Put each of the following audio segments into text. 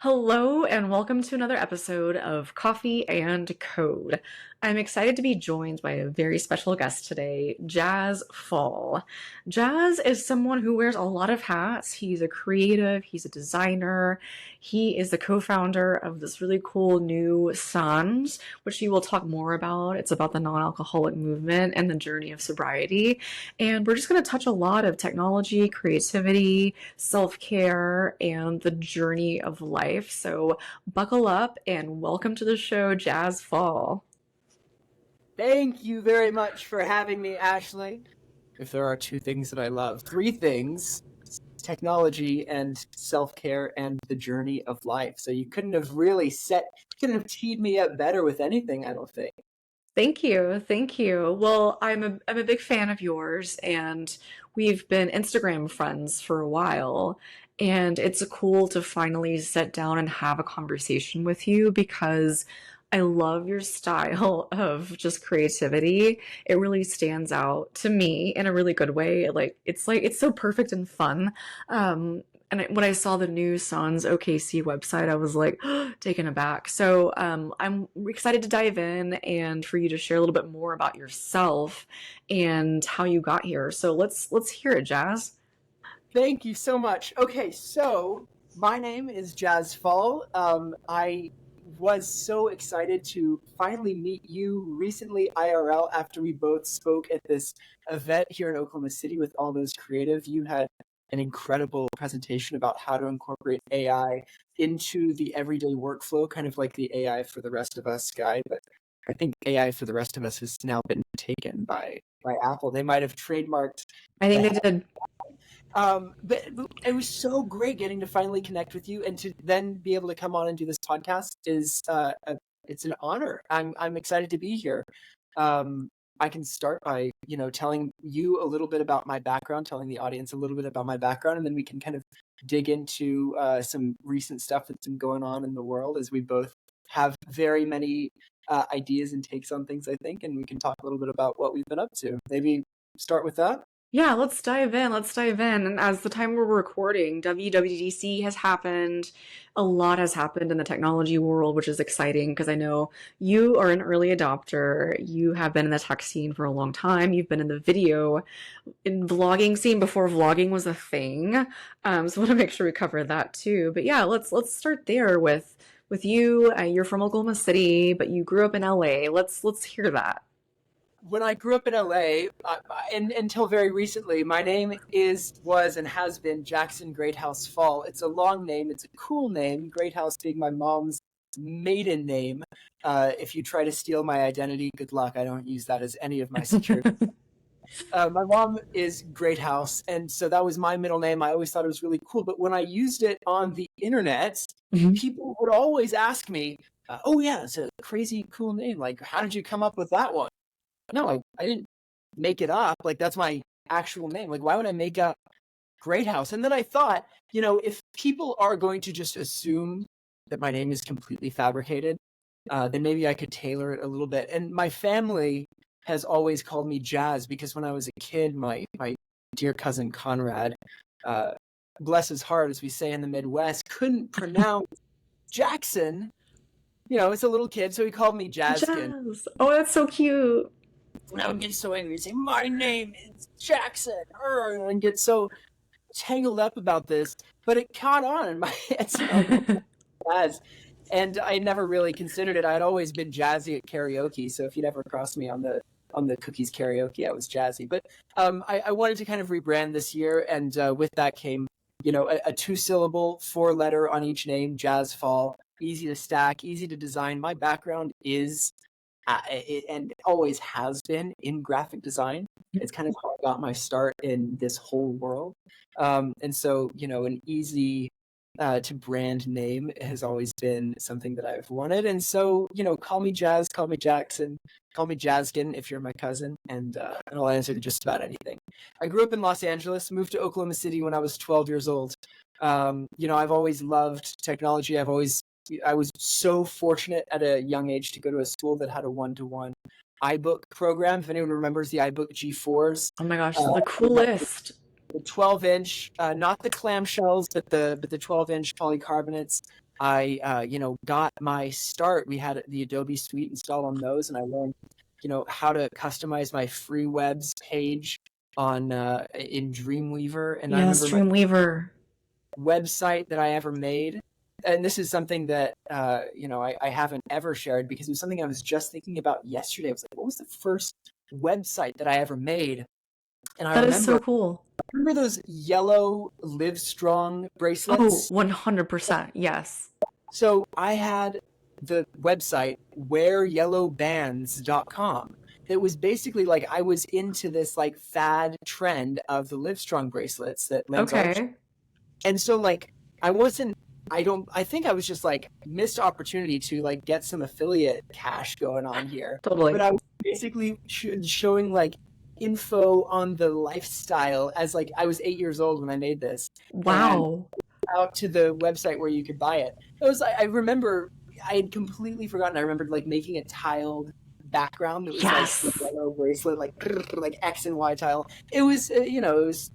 Hello, and welcome to another episode of Coffee and Code. I'm excited to be joined by a very special guest today, Jazz Fall. Jazz is someone who wears a lot of hats. He's a creative, he's a designer, he is the co founder of this really cool new Sans, which he will talk more about. It's about the non alcoholic movement and the journey of sobriety. And we're just going to touch a lot of technology, creativity, self care, and the journey of life. So, buckle up and welcome to the show, Jazz Fall. Thank you very much for having me, Ashley. If there are two things that I love, three things: technology and self-care and the journey of life. So you couldn't have teed me up better with anything, I don't think. Thank you. Thank you. Well, I'm a big fan of yours, and we've been Instagram friends for a while. And it's cool to finally sit down and have a conversation with you because I love your style of just creativity. It really stands out to me in a really good way. Like it's so perfect and fun. When I saw the new Suns OKC website, I was like taken aback. So I'm excited to dive in and for you to share a little bit more about yourself and how you got here. So let's hear it, Jazz. Thank you so much. Okay, so my name is Jazz Fall. I was so excited to finally meet you recently IRL after we both spoke at this event here in Oklahoma City with all those creative. You had an incredible presentation about how to incorporate AI into the everyday workflow, kind of like the AI for the rest of us guide. But I think AI for the rest of us has now been taken by Apple. They might have trademarked I the think they did. but it was so great getting to finally connect with you and to then be able to come on and do this podcast is it's an honor. I'm excited to be here. I can start by telling you a little bit about my background, telling the audience a little bit about my background, and then we can kind of dig into some recent stuff that's been going on in the world as we both have very many ideas and takes on things, I think, and we can talk a little bit about what we've been up to. Maybe start with that. Yeah, let's dive in. Let's dive in. And as the time we're recording, WWDC has happened. A lot has happened in the technology world, which is exciting because I know you are an early adopter. You have been in the tech scene for a long time. You've been in the video in vlogging scene before vlogging was a thing. So I want to make sure we cover that too. But yeah, let's start there with you. You're from Oklahoma City, but you grew up in LA. Let's hear that. When I grew up in LA, and until very recently, my name was, and has been Jackson Greathouse Fall. It's a long name. It's a cool name. Greathouse being my mom's maiden name. If you try to steal my identity, good luck. I don't use that as any of my security. My mom is Greathouse, and so that was my middle name. I always thought it was really cool. But when I used it on the internet, Mhm. people would always ask me, "Oh yeah, it's a crazy cool name. Like, how did you come up with that one?" No, I didn't make it up. Like, that's my actual name. Like, why would I make up Great House? And then I thought, if people are going to just assume that my name is completely fabricated, then maybe I could tailor it a little bit. And my family has always called me Jazz because when I was a kid, my dear cousin Conrad, uh, bless his heart, as we say in the Midwest, couldn't pronounce Jackson. It's a little kid, so he called me Jazzkin. Jazz. Oh, that's so cute. And I would get so angry and say, "My name is Jackson," and get so tangled up about this. But it caught on in my head. So I went jazz. And I never really considered it. I'd always been jazzy at karaoke. So if you'd ever crossed me on the Cookies karaoke, I was jazzy. But I wanted to kind of rebrand this year. And with that came, a 2-syllable, 4-letter on each name, Jazz Fall. Easy to stack, easy to design. My background is and always has been in graphic design. It's kind of how I got my start in this whole world. And so, an easy to brand name has always been something that I've wanted. And so, call me Jazz, call me Jackson, call me Jazzkin if you're my cousin, and I'll answer to just about anything. I grew up in Los Angeles, moved to Oklahoma City when I was 12 years old. I've always loved technology. I was so fortunate at a young age to go to a school that had a 1-to-1 iBook program. If anyone remembers the iBook G4s, Oh my gosh, the coolest. the 12-inch, not the clamshells, but the 12-inch polycarbonates. I got my start. We had the Adobe Suite installed on those, and I learned, how to customize my free webs page on in Dreamweaver. And I Yes, remember my Dreamweaver. website that I ever made. And this is something that I haven't ever shared because it was something I was just thinking about yesterday. I was like, what was the first website that I ever made? And I That is so remember cool. remember those yellow Live Strong Oh, bracelets? 100%. Yes. So I had the website wearyellowbands.com. It was basically like I was into this like fad trend of the Livestrong bracelets that Lance Armstrong. Okay. And so like I wasn't I think I was just like missed opportunity to like get some affiliate cash going on here. But Totally. I was basically showing like info on the lifestyle as like I was 8 years old when I made this. And Wow. out to the website where you could buy it. I remember I had completely forgotten. I remembered like making a tiled background that was like the Yes. yellow bracelet, like X and Y tile. It was it was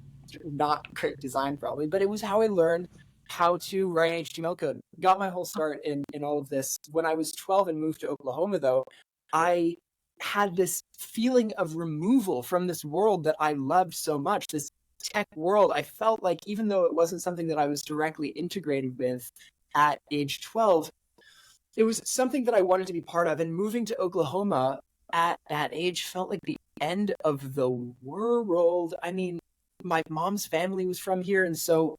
not great design probably, but it was how I learned how to write HTML code. Got my whole start in all of this. When I was 12 and moved to Oklahoma though, I had this feeling of removal from this world that I loved so much, this tech world. I felt like even though it wasn't something that I was directly integrated with at age 12, it was something that I wanted to be part of. And moving to Oklahoma at that age felt like the end of the world. I mean, my mom's family was from here. And so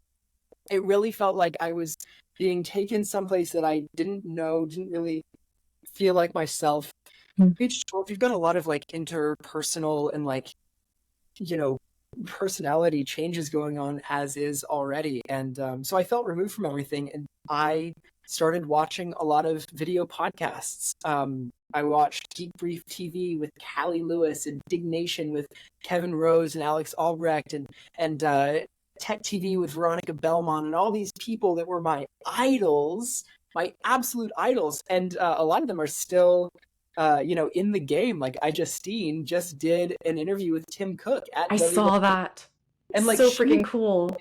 it really felt like I was being taken someplace that I didn't know, didn't really feel like myself. Age 12, you've got a lot of like interpersonal and like, you know, personality changes going on as is already. And so I felt removed from everything. And I started watching a lot of video podcasts. I watched Geek Brief TV with Callie Lewis, and Dignation with Kevin Rose and Alex Albrecht, and Tech TV with Veronica Belmont, and all these people that were my idols, my absolute idols. And a lot of them are still in the game. Like Justine just did an interview with Tim Cook at I saw WWE. that. And like So she freaking cool.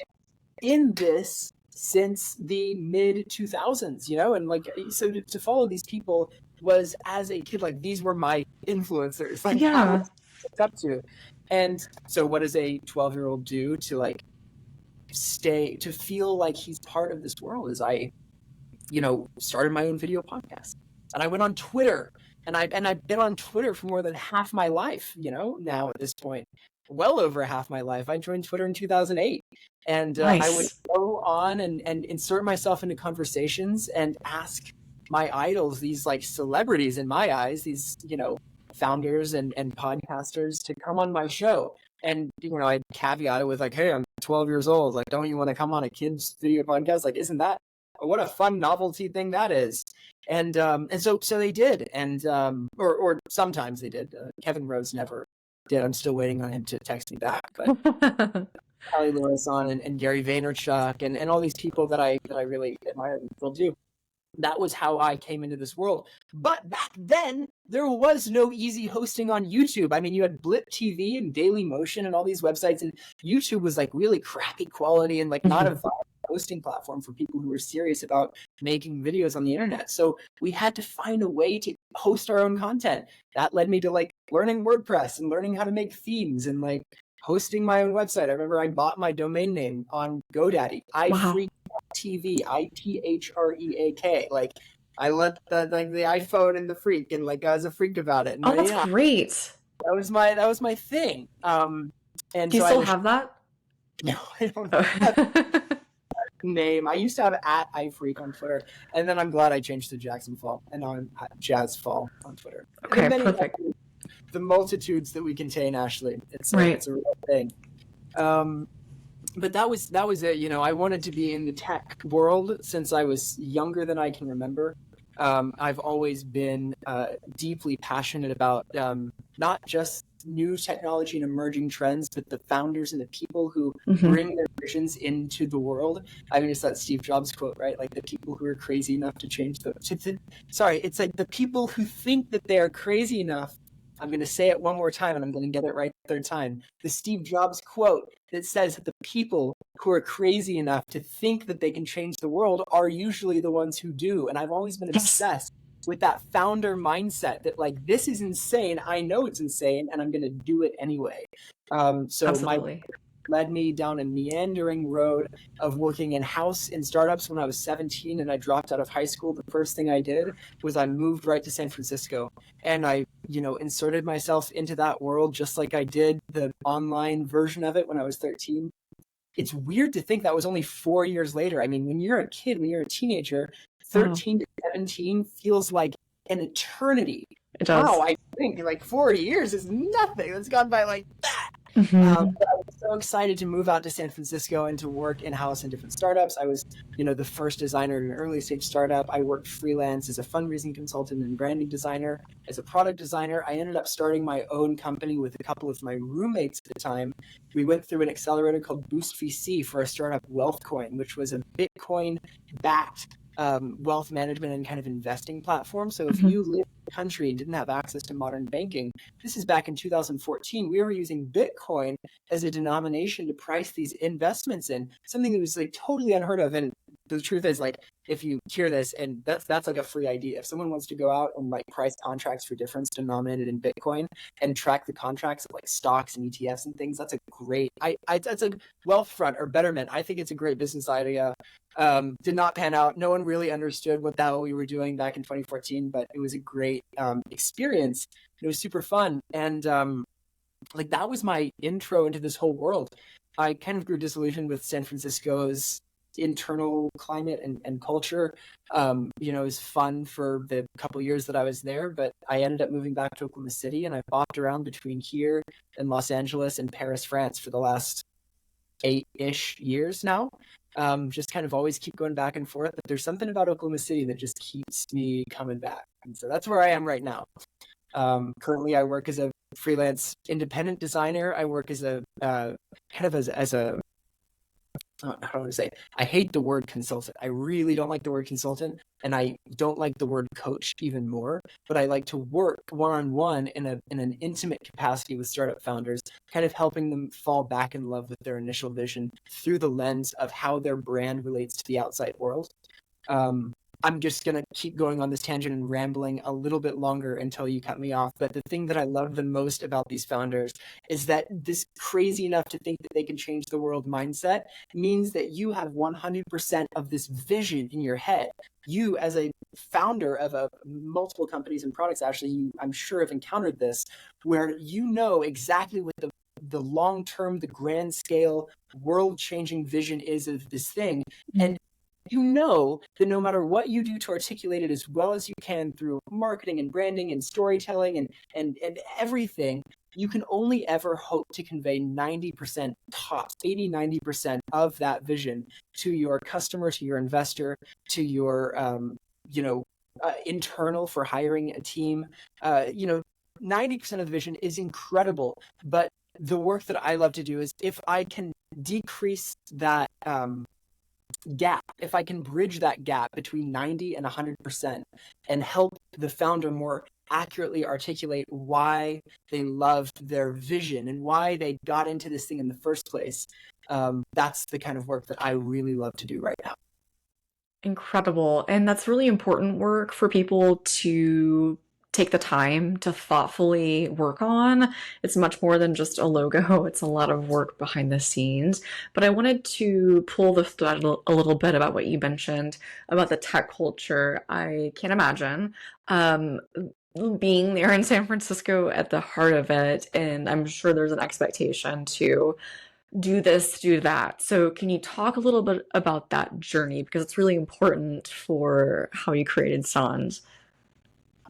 in this since the mid 2000s, and like so to follow these people was as a kid, like these were my influencers, like that was Yeah. looked up to. And so what does a 12-year-old do to like to feel like he's part of this world? Is I started my own video podcast, and I went on Twitter, and I've been on Twitter for more than half my life, now at this point, well over half my life. I joined Twitter in 2008, and I would Nice. go on and insert myself into conversations and ask my idols, these like celebrities in my eyes, these founders and podcasters, to come on my show. And I'd caveat it with like, hey, I'm 12 years old, like, don't you want to come on a kids video podcast? Like, isn't that what a fun novelty thing that is? And so they did, and or sometimes they did. Kevin Rose never did. I'm still waiting on him to text me back. But Callie Lewis on, and Gary Vaynerchuk, and all these people that I really admire and still do. That was how I came into this world. But back then, there was no easy hosting on YouTube. I mean, you had Blip TV and Daily Motion and all these websites, and YouTube was like really crappy quality and like not a viable hosting platform for people who were serious about making videos on the internet. So we had to find a way to host our own content. That led me to like learning WordPress and learning how to make themes and like hosting my own website. I remember I bought my domain name on GoDaddy. Wow. TV, ITHREAK. Like I let the iPhone and the freak, and like I was a freak about it. And Oh, that's great. that was my thing. And Do you so still have that? no, I don't have a name. I used to have at iFreak on Twitter, and then I'm glad I changed to Jackson Fall, and now I'm at Jazz Fall on Twitter. Okay, perfect. The multitudes that we contain, Ashley. It's Right. a real thing. But that was it. I wanted to be in the tech world since I was younger than I can remember. I've always been deeply passionate about not just new technology and emerging trends, but the founders and the people who bring their visions into the world. I mean, it's that Steve Jobs quote, right? Like the people who are crazy enough to change it's like the people who think that they are crazy enough I'm going to say it one more time and I'm going to get it right the third time. The Steve Jobs quote that says that the people who are crazy enough to think that they can change the world are usually the ones who do. And I've always been Yes, obsessed with that founder mindset that, like, this is insane. I know it's insane and I'm going to do it anyway. So my absolutely. led me down a meandering road of working in-house in startups when I was 17 and I dropped out of high school. The first thing I did was I moved right to San Francisco and I, inserted myself into that world just like I did the online version of it when I was 13. It's weird to think that was only 4 years later. I mean, when you're a kid, when you're a teenager, Wow, 13 to 17 feels like an eternity. it Now does. I think like 40 years is nothing. It's gone by like that. Hmm. But I was so excited to move out to San Francisco and to work in-house in different startups. I was, the first designer in an early stage startup. I worked freelance as a fundraising consultant and branding designer. As a product designer, I ended up starting my own company with a couple of my roommates at the time. We went through an accelerator called Boost VC for a startup, WealthCoin, which was a Bitcoin-backed wealth management and kind of investing platform. So if Hmm. you live in the country and didn't have access to modern banking, this is back in 2014, we were using Bitcoin as a denomination to price these investments in, something that was like totally unheard of. And the truth is, like, if you hear this, and that's like a free idea. If someone wants to go out and like price contracts for difference denominated in Bitcoin and track the contracts of like stocks and ETFs and things, that's a great that's a Wealthfront or Betterment. I think it's a great business idea. Did not pan out. No one really understood what the hell we were doing back in 2014, but it was a great experience. It was super fun. And like that was my intro into this whole world. I kind of grew disillusioned with San Francisco's internal climate and culture. It was fun for the couple years that I was there, but I ended up moving back to Oklahoma City and I bopped around between here and Los Angeles and Paris, France for the last 8-ish years now. Just kind of always keep going back and forth. But there's something about Oklahoma City that just keeps me coming back. And so that's where I am right now. Currently, I work as a freelance independent designer. I work as a kind of as a how do I say? I hate the word consultant. I really don't like the word consultant, and I don't like the word coach even more. But I like to work one-on-one in an intimate capacity with startup founders, kind of helping them fall back in love with their initial vision through the lens of how their brand relates to the outside world. Um, I'm just going to keep going on this tangent and rambling a little bit longer until you cut me off. But the thing that I love the most about these founders is that this crazy enough to think that they can change the world mindset means that you have 100% of this vision in your head. You, as a founder of multiple companies and products, actually, I'm sure have encountered this, where you know exactly what the long term, the grand scale, world changing vision is of this thing. And you know that no matter what you do to articulate it as well as you can through marketing and branding and storytelling and everything, you can only ever hope to convey 90%, tops 80-90% of that vision to your customer, to your investor, to your internal for hiring a team. 90% of the vision is incredible, but the work that I love to do is if I can decrease that gap, if I can bridge that gap between 90 and 100% and help the founder more accurately articulate why they loved their vision and why they got into this thing in the first place, that's the kind of work that I really love to do right now. Incredible. And that's really important work for people to take the time to thoughtfully work on. It's much more than just a logo, it's a lot of work behind the scenes. But I wanted to pull the thread a little bit about what you mentioned about the tech culture. I can't imagine being there in San Francisco at the heart of it. And I'm sure there's an expectation to do this, do that. So, can you talk a little bit about that journey? Because it's really important for how you created Sans.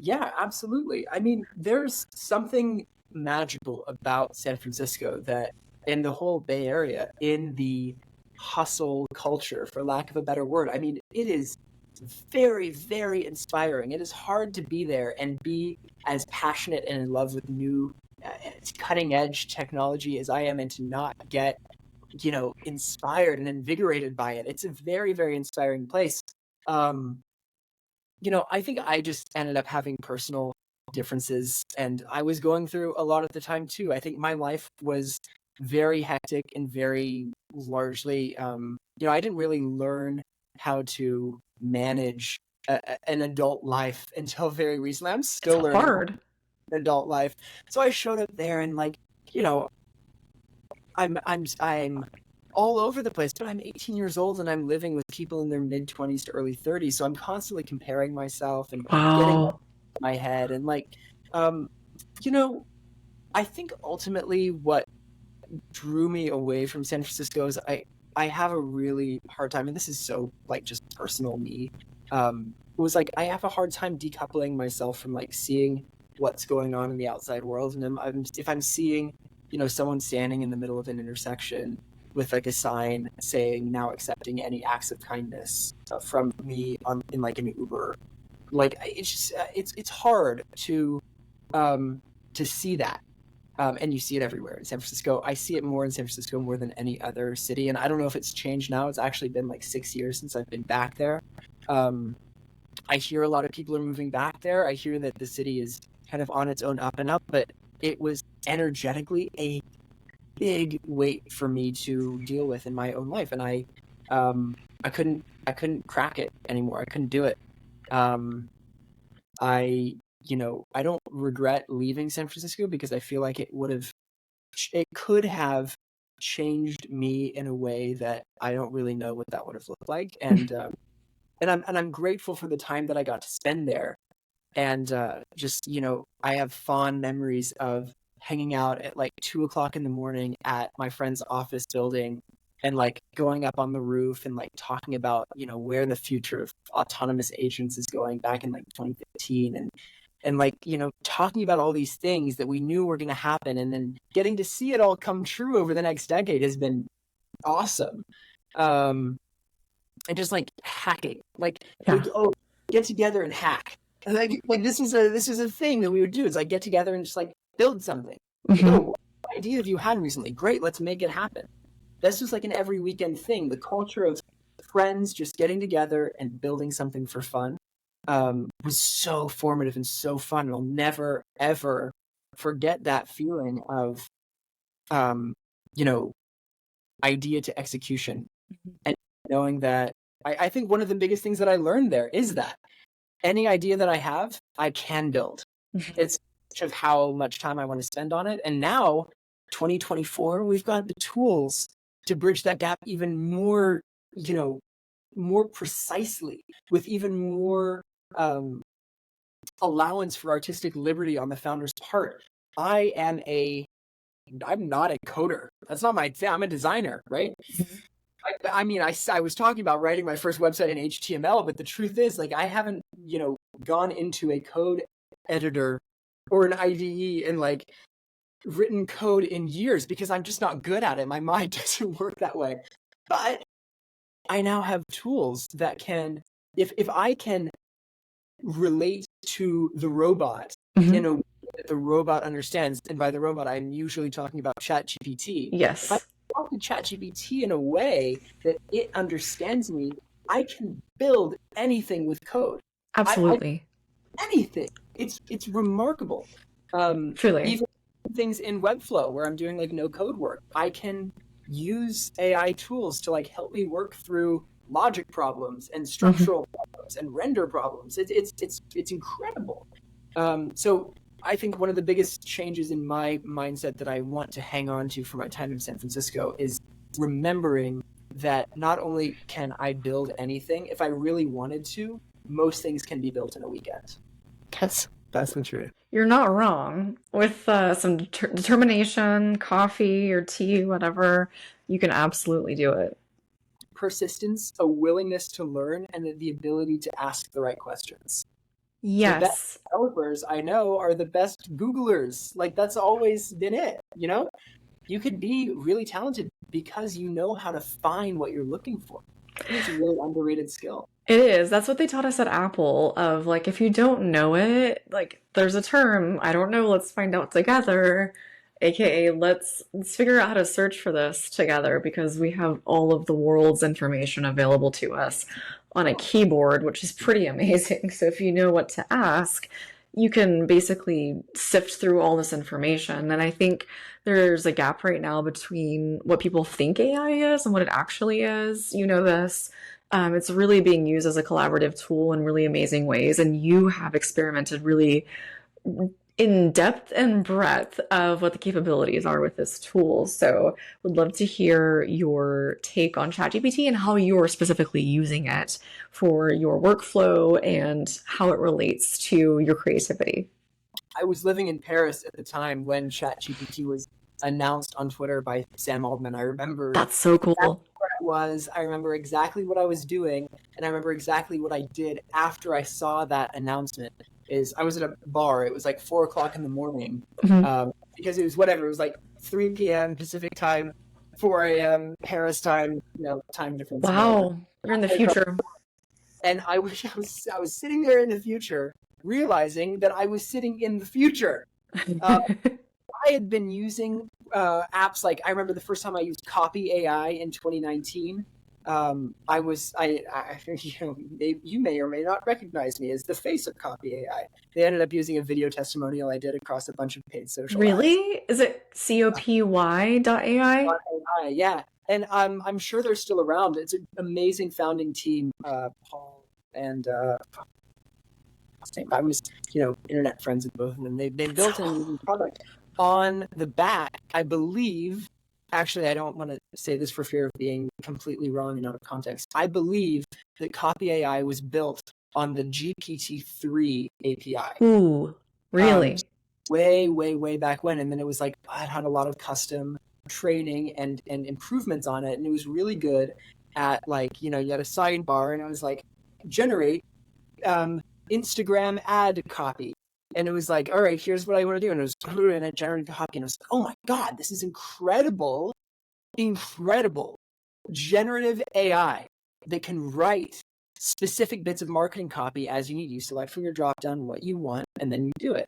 Yeah, absolutely. I mean, there's something magical about San Francisco that in the whole Bay Area, in the hustle culture, for lack of a better word. I mean, it is very, very inspiring. It is hard to be there and be as passionate and in love with new, cutting edge technology as I am and to not get, inspired and invigorated by it. It's a very, very inspiring place. Um, I think I just ended up having personal differences, and I was going through a lot at the time too. I think my life was very hectic and very largely, I didn't really learn how to manage an adult life until very recently. I'm It's still learning hard. an adult life. So I showed up there and like, you know, I'm all over the place, but I'm 18 years old and I'm living with people in their mid 20s to early 30s. So I'm constantly comparing myself and getting Wow. my head and like, um, you know, I think ultimately what drew me away from San Francisco is I have a really hard time, and this is so like just personal me. It was like I have a hard time decoupling myself from like seeing what's going on in the outside world, and if I'm seeing, someone standing in the middle of an intersection with like a sign saying now accepting any acts of kindness from me on in like an Uber, like it's just it's hard to see that. And you see it everywhere in San Francisco. I see it more in San Francisco more than any other city. And I don't know if it's changed now. It's actually been like 6 years since I've been back there. I hear a lot of people are moving back there. I hear that the city is kind of on its own up and up, but it was energetically a big weight for me to deal with in my own life. And I couldn't crack it anymore. I couldn't do it. I I don't regret leaving San Francisco because I feel like it could have changed me in a way that I don't really know what that would have looked like. And I'm grateful for the time that I got to spend there. And just, I have fond memories of hanging out at like 2 o'clock in the morning at my friend's office building and like going up on the roof and like talking about, where the future of autonomous agents is going back in like 2015 and like, talking about all these things that we knew were going to happen and then getting to see it all come true over the next decade has been awesome. And just like hacking, like, Yeah. oh, get together and hack. And like this is a thing that we would do. It's like get together and just like build something. Like, Hmm. oh, what idea have you had recently? Great, let's make it happen. That's just like an every weekend thing. The culture of friends just getting together and building something for fun was so formative and so fun. I'll never ever forget that feeling of um, you know, idea to execution and knowing that I think one of the biggest things that I learned there is that any idea that I have, I can build. It's of how much time I want to spend on it. And now, 2024, we've got the tools to bridge that gap even more, more precisely with even more allowance for artistic liberty on the founder's part. I'm not a coder. That's not my thing. I'm a designer, right? I mean, I was talking about writing my first website in HTML, but the truth is, like, I haven't, gone into a code editor or an IDE and like written code in years because I'm just not good at it. My mind doesn't work that way. But I now have tools that can, if I can relate to the robot in Hmm. a way that the robot understands, and by the robot, I'm usually talking about ChatGPT. If I Yes. talk to ChatGPT in a way that it understands me, I can build anything with code. I Absolutely. anything. It's remarkable. Truly. Even things in Webflow where I'm doing like no code work, I can use AI tools to like help me work through logic problems and Hmm. structural problems and render problems. It's incredible. So I think one of the biggest changes in my mindset that I want to hang on to for my time in San Francisco is remembering that not only can I build anything, if I really wanted to, most things can be built in a weekend. Yes. That's the truth. You're not wrong. With some determination, coffee or tea, whatever, you can absolutely do it. Persistence, a willingness to learn, and the ability to ask the right questions. The best Yes. developers I know are the best Googlers. Like that's always been it, You could be really talented because you know how to find what you're looking for. I think it's a really underrated skill. It is. That's what they taught us at Apple of like if you don't know it, like there's a term, I don't know, let's find out together. AKA let's figure out how to search for this together because we have all of the world's information available to us on a keyboard, which is pretty amazing. So if you know what to ask, you can basically sift through all this information. And I think there's a gap right now between what people think AI is and what it actually is. You know this. It's really being used as a collaborative tool in really amazing ways. And you have experimented really in depth and breadth of what the capabilities are with this tool. So would love to hear your take on ChatGPT and how you're specifically using it for your workflow and how it relates to your creativity. I was living in Paris at the time when ChatGPT was announced on Twitter by Sam Altman. I remember That's so exactly cool. where I was. I remember exactly what I was doing, and I remember exactly what I did after I saw that announcement. Is I was at a bar. It was like 4 o'clock in the morning, Mhm. because it was whatever. It was like 3 p.m. Pacific time, 4 a.m. Paris time. Time difference and whatever. Wow, you're in the future. And I wish I was sitting there in the future, realizing that I was sitting in the future. Uh, I had been using apps like I remember the first time I used Copy AI in 2019. You may or may not recognize me as the face of Copy AI. They ended up using a video testimonial I did across a bunch of paid social ads. Really? Is it copy.ai? AI, yeah, and I'm sure they're still around. It's an amazing founding team, Paul and I was, internet friends with both of them. They That's so built an cool. amazing product on the back, I believe. Actually, I don't want to say this for fear of being completely wrong and out of context. I believe that Copy AI was built on the GPT-3 API. Ooh, Um, really? way, way, way back when, and then it was like I had a lot of custom training and improvements on it, and it was really good at like you had a sidebar, and I was like generate um, Instagram ad copy. And it was like, all right, here's what I want to do. And it was, and I generated the copy. And I was like, oh my God, this is incredible, incredible generative AI that can write specific bits of marketing copy as you need. You select from your dropdown what you want, and then you do it.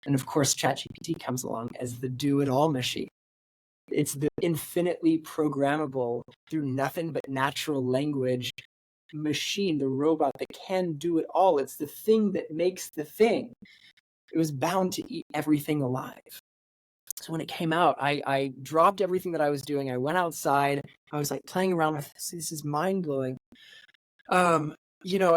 And of course, ChatGPT comes along as the do it all machine. It's the infinitely programmable through nothing but natural language machine, the robot that can do it all. It's the thing that makes the thing. It was bound to eat everything alive. So when it came out, I dropped everything that I was doing. I went outside. I was like playing around with this. This is mind blowing. And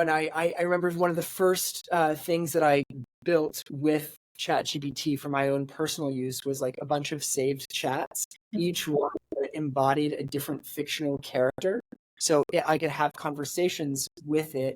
I remember one of the first things that I built with ChatGPT for my own personal use was like a bunch of saved chats. Each one embodied a different fictional character. So I could have conversations with it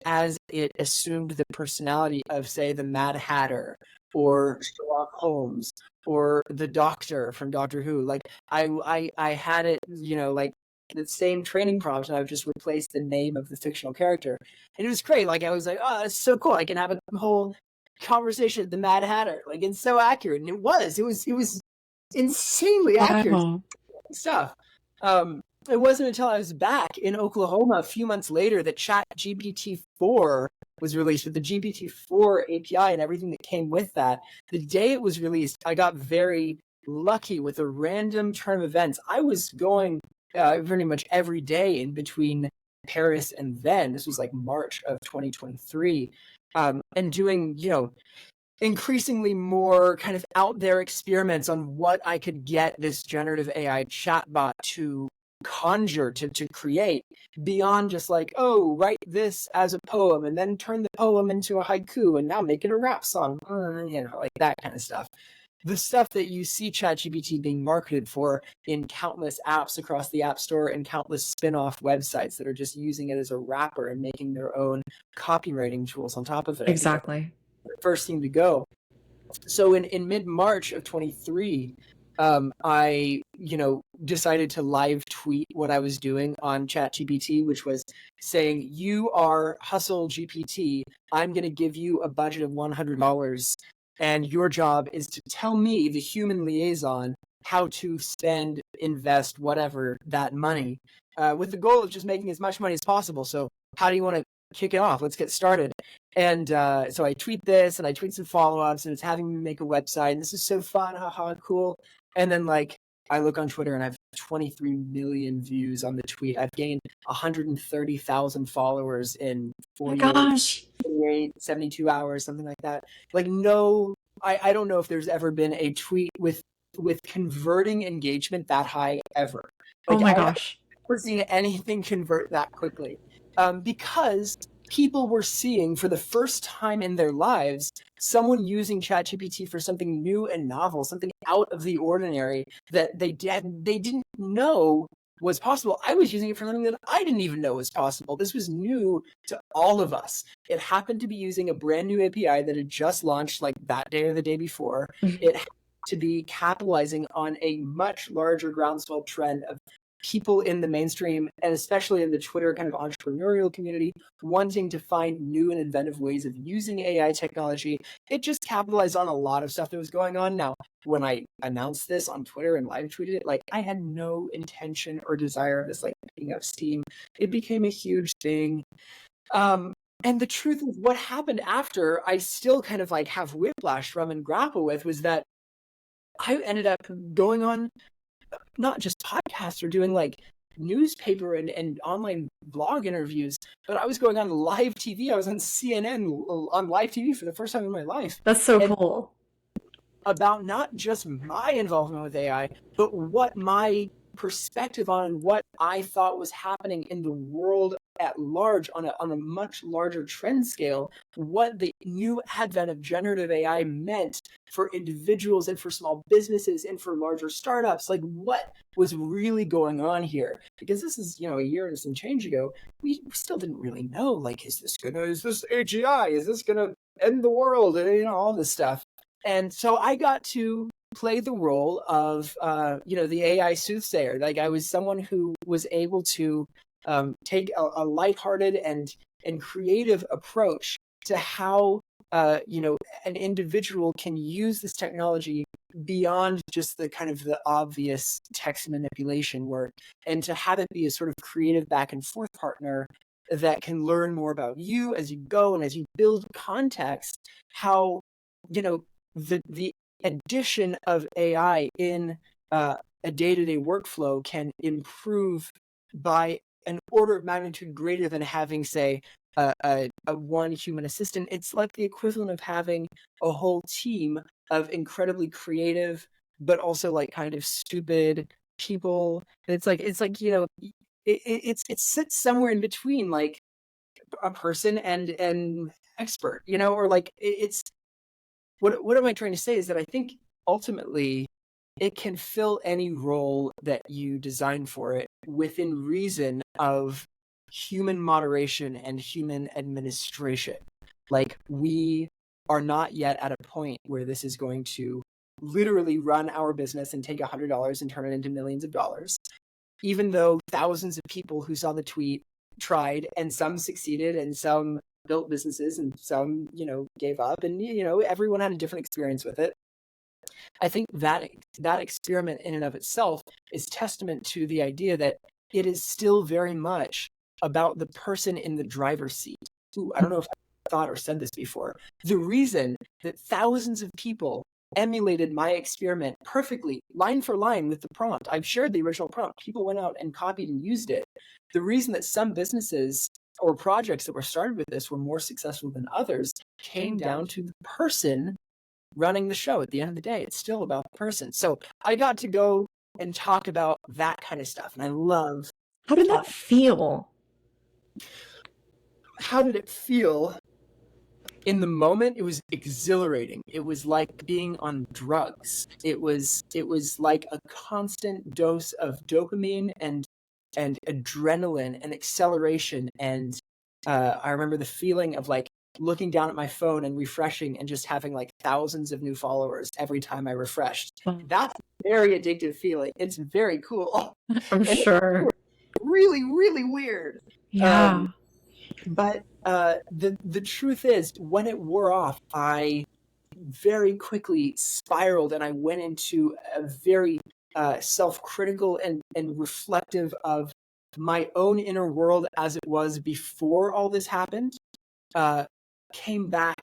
as it assumed the personality of, say, the Mad Hatter or Sherlock Holmes or the Doctor from Doctor Who. Like I had it, like the same training prompt, and I've just replaced the name of the fictional character. And it was great. Like I was like, oh, that's so cool. I can have a whole conversation with the Mad Hatter. Like it's so accurate. And it was insanely accurate Wow. stuff. It wasn't until I was back in Oklahoma a few months later that ChatGPT 4 was released with the GPT-4 API and everything that came with that. The day it was released, I got very lucky with a random turn of events. I was going pretty much every day in between Paris and then. This was like March of 2023. And doing, increasingly more kind of out there experiments on what I could get this generative AI chatbot to conjure, to create, beyond just like, oh, write this as a poem and then turn the poem into a haiku and now make it a rap song, like that kind of stuff. The stuff that you see ChatGPT being marketed for in countless apps across the App Store and countless spin-off websites that are just using it as a wrapper and making their own copywriting tools on top of it. I think that's Exactly. the first thing to go. So in mid-March of 23, I decided to live tweet what I was doing on ChatGPT, which was saying, you are Hustle GPT. I'm going to give you a budget of $100, and your job is to tell me, the human liaison, how to spend, invest, whatever, that money, with the goal of just making as much money as possible. So how do you want to kick it off? Let's get started. And so I tweet this, and I tweet some follow-ups, and it's having me make a website, and this is so fun, haha, cool. And then like I look on Twitter and I have 23 million views on the tweet. I've gained 130,000 followers in Oh my 48, gosh. 48, 72 hours, something like that. Like, no, I don't know if there's ever been a tweet with converting engagement that high ever. Oh Like, my I've gosh. never seen anything convert that quickly. Because people were seeing for the first time in their lives someone using ChatGPT for something new and novel, something out of the ordinary that they didn't know was possible. I was using it for something that I didn't even know was possible. This was new to all of us. It happened to be using a brand new API that had just launched like that day or the day before. It happened to be capitalizing on a much larger groundswell trend of people in the mainstream, and especially in the Twitter kind of entrepreneurial community, wanting to find new and inventive ways of using AI technology. It just capitalized on a lot of stuff that was going on. Now, when I announced this on Twitter and live tweeted it, like, I had no intention or desire of this like picking up steam. It became a huge thing. And the truth is, what happened after, I still kind of like have whiplash from and grapple with, was that I ended up going on not just podcasts or doing like newspaper and online blog interviews, but I was going on live TV. I was on CNN on live TV for the first time in my life. That's so And cool. about not just my involvement with AI, but what my perspective on what I thought was happening in the world at large on a much larger trend scale, what the new advent of generative AI meant for individuals and for small businesses and for larger startups. Like, what was really going on here? Because this is, a year and some change ago. We still didn't really know, like, is this AGI? Is this gonna end the world? And, all this stuff. And so I got to play the role of, the AI soothsayer. Like, I was someone who was able to take a lighthearted and creative approach to how, an individual can use this technology beyond just the kind of the obvious text manipulation work, and to have it be a sort of creative back and forth partner that can learn more about you as you go and as you build context, how, the addition of AI in a day-to-day workflow can improve by an order of magnitude greater than having, say, a one human assistant. It's like the equivalent of having a whole team of incredibly creative, but also like kind of stupid people. And it's like it sits somewhere in between, like a person and an expert, or like it's what am I trying to say is that I think ultimately it can fill any role that you design for it within reason of human moderation and human administration. Like, we are not yet at a point where this is going to literally run our business and take $100 and turn it into millions of dollars, even though thousands of people who saw the tweet tried, and some succeeded and some built businesses and some, gave up, and, everyone had a different experience with it. I think that experiment in and of itself is testament to the idea that it is still very much about the person in the driver's seat. Ooh, I don't know if I thought or said this before. The reason that thousands of people emulated my experiment perfectly, line for line, with the prompt. I've shared the original prompt. People went out and copied and used it. The reason that some businesses or projects that were started with this were more successful than others came down to the person running the show. At the end of the day, it's still about the person. So I got to go and talk about that kind of stuff, and I love How did that talking. feel? How did it feel? In the moment, it was exhilarating. It was like being on drugs. It was like a constant dose of dopamine and adrenaline and acceleration. And I remember the feeling of like looking down at my phone and refreshing and just having like thousands of new followers every time I refreshed. That's a very addictive feeling. It's very cool. I'm And sure. really, really weird. Yeah. But the truth is, when it wore off, I very quickly spiraled, and I went into a very self-critical and reflective of my own inner world as it was before all this happened. Came back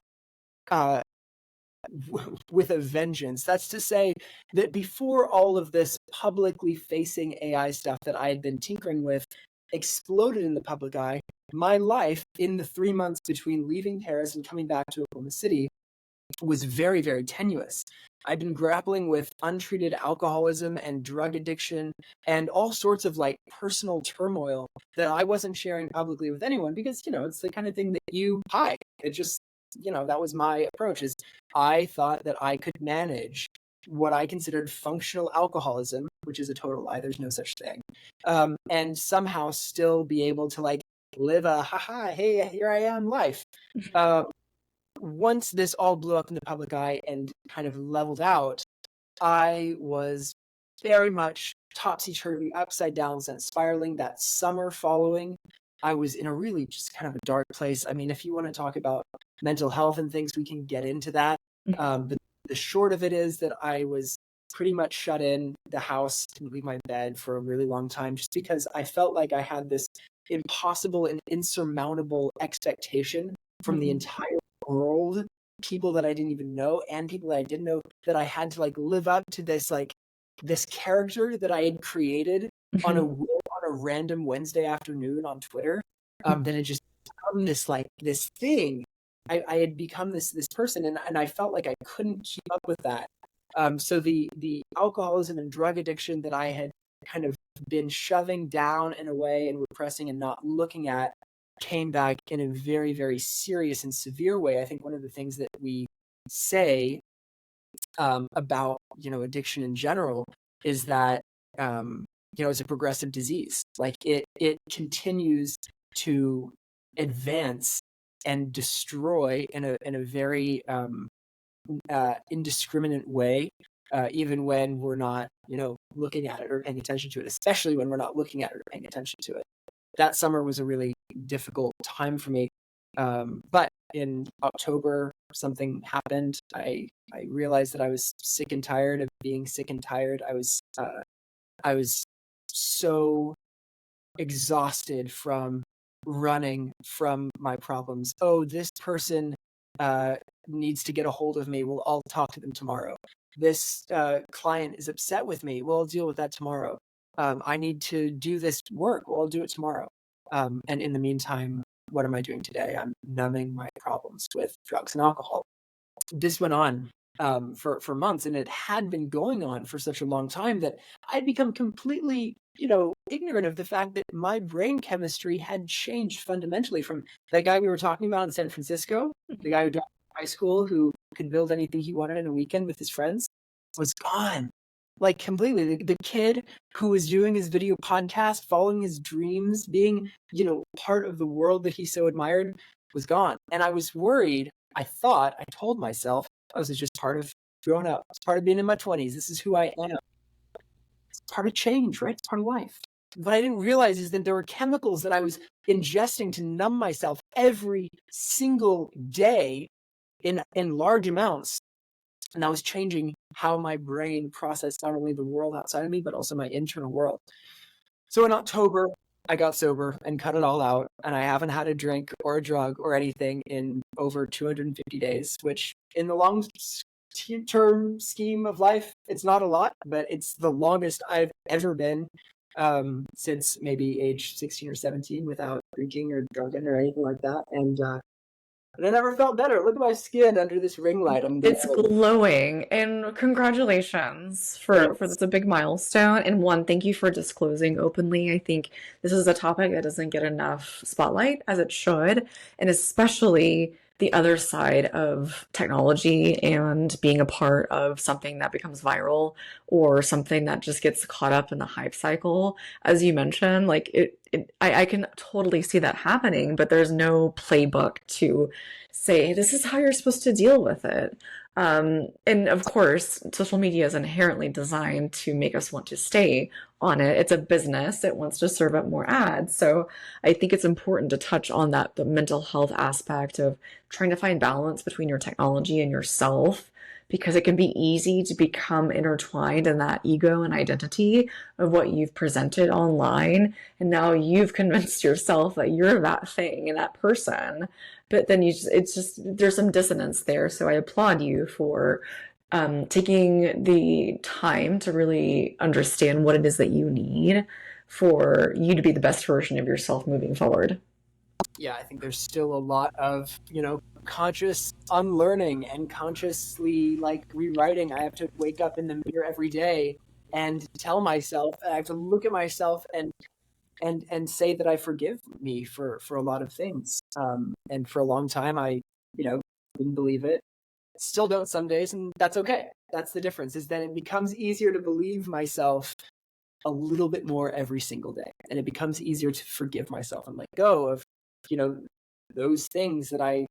with a vengeance. That's to say that before all of this publicly facing AI stuff that I had been tinkering with exploded in the public eye, my life in the 3 months between leaving Paris and coming back to Oklahoma City was very, very tenuous. I've been grappling with untreated alcoholism and drug addiction and all sorts of like personal turmoil that I wasn't sharing publicly with anyone because, it's the kind of thing that you hide. It just, that was my approach is I thought that I could manage what I considered functional alcoholism, which is a total lie. There's no such thing. And somehow still be able to like live a haha, hey, here I am life. Once this all blew up in the public eye and kind of leveled out, I was very much topsy-turvy, upside down, and spiraling. That summer following, I was in a really just kind of a dark place. I mean, if you want to talk about mental health and things, we can get into that. But the short of it is that I was pretty much shut in the house, didn't leave my bed for a really long time, just because I felt like I had this impossible and insurmountable expectation from the entire world, people that I didn't even know and people that I didn't know, that I had to like live up to this character that I had created on a random Wednesday afternoon on Twitter. Then it just become this thing. I had become this person, and I felt like I couldn't keep up with that. So the alcoholism and drug addiction that I had kind of been shoving down in a way and repressing and not looking at came back in a very, very serious and severe way. I think one of the things that we say about addiction in general is that it's a progressive disease. Like it continues to advance and destroy in a very indiscriminate way, even when we're not looking at it or paying attention to it, especially when we're not looking at it or paying attention to it. That summer was a really difficult time for me. But in October, something happened. I realized that I was sick and tired of being sick and tired. I was so exhausted from running from my problems. Oh, this person needs to get a hold of me. Well, I'll talk to them tomorrow. This client is upset with me. Well, I'll deal with that tomorrow. I need to do this work. Well, I'll do it tomorrow. And in the meantime, what am I doing today? I'm numbing my problems with drugs and alcohol. This went on for months, and it had been going on for such a long time that I'd become completely, ignorant of the fact that my brain chemistry had changed fundamentally from that guy we were talking about in San Francisco, the guy who dropped out of high school who could build anything he wanted in a weekend with his friends, was gone. Like completely. The kid who was doing his video podcast, following his dreams, being, part of the world that he so admired, was gone. And I was worried. I told myself, oh, this is just part of growing up. It's part of being in my 20s. This is who I am. It's part of change, right? It's part of life. What I didn't realize is that there were chemicals that I was ingesting to numb myself every single day in large amounts. And that was changing how my brain processed not only the world outside of me, but also my internal world. So in October, I got sober and cut it all out. And I haven't had a drink or a drug or anything in over 250 days, which in the long-term scheme of life, it's not a lot, but it's the longest I've ever been since maybe age 16 or 17 without drinking or drugging or anything like that. And I never felt better. Look at my skin under this ring light. It's glowing, and congratulations for this a big milestone. And one, thank you for disclosing openly. I think this is a topic that doesn't get enough spotlight as it should, and especially the other side of technology and being a part of something that becomes viral or something that just gets caught up in the hype cycle. As you mentioned, like I can totally see that happening, but there's no playbook to say, this is how you're supposed to deal with it. And of course, social media is inherently designed to make us want to stay on it. It's a business. It wants to serve up more ads. So I think it's important to touch on that, the mental health aspect of trying to find balance between your technology and yourself, because it can be easy to become intertwined in that ego and identity of what you've presented online. And now you've convinced yourself that you're that thing and that person. but then it's just there's some dissonance there. So I applaud you for taking the time to really understand what it is that you need for you to be the best version of yourself moving forward. Yeah, I think there's still a lot of, conscious unlearning and consciously like rewriting. I have to wake up in the mirror every day and tell myself, I have to look at myself and say that I forgive me for a lot of things. And for a long time, I, didn't believe it. Still don't some days, and that's okay. That's the difference, is that it becomes easier to believe myself a little bit more every single day. And it becomes easier to forgive myself and let go of, you know, those things that I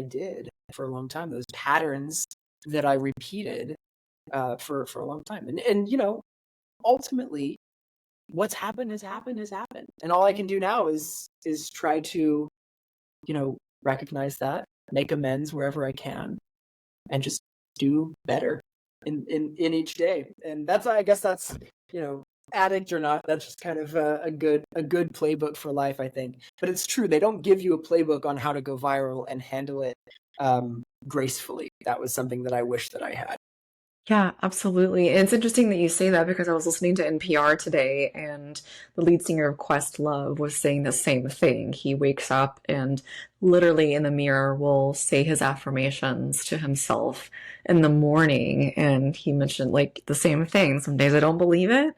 did for a long time, those patterns that I repeated for a long time. And ultimately what's happened has happened has happened. And all I can do now is try to, recognize that, make amends wherever I can, and just do better in each day. And that's, I guess that's, addict or not, that's just kind of a good playbook for life, I think. But it's true, they don't give you a playbook on how to go viral and handle it gracefully. That was something that I wish that I had. Yeah, absolutely. And it's interesting that you say that because I was listening to NPR today and the lead singer of Questlove was saying the same thing. He wakes up and literally in the mirror will say his affirmations to himself in the morning. And he mentioned like the same thing. Some days I don't believe it,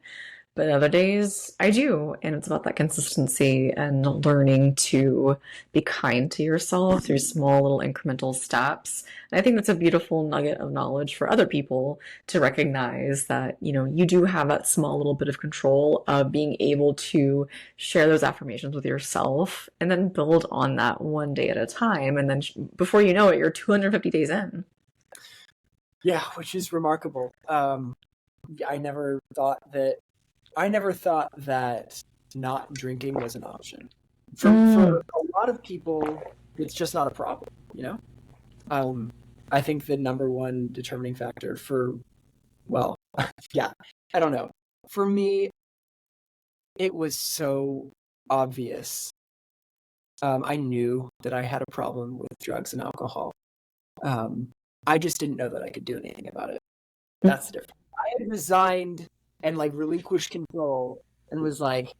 but other days I do. And it's about that consistency and learning to be kind to yourself through small little incremental steps. And I think that's a beautiful nugget of knowledge for other people to recognize that, you do have that small little bit of control of being able to share those affirmations with yourself and then build on that one day at a time. And then before you know it, you're 250 days in. Yeah, which is remarkable. I never thought that I never thought that not drinking was an option. For Mm. a lot of people, it's just not a problem, Um, I think the number one determining factor for, well, yeah, I don't know. For me, it was so obvious. I knew that I had a problem with drugs and alcohol. Um, I just didn't know that I could do anything about it. That's the difference. I had resigned and like relinquished control and was like,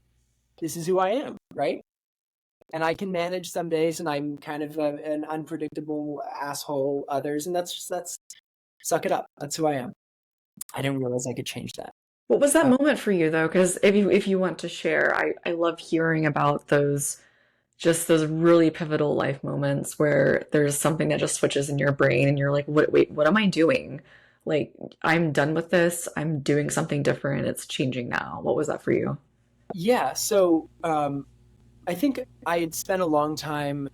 this is who I am, right? And I can manage some days, and I'm kind of an unpredictable asshole others, and that's suck it up. That's who I am. I didn't realize I could change that. What was that Uh, moment for you though? Because if you want to share, I love hearing about those just those really pivotal life moments where there's something that just switches in your brain and you're like, what, wait, what am I doing? Like, I'm done with this. I'm doing something different. It's changing now. What was that for you? yeah, so I think I had spent a long time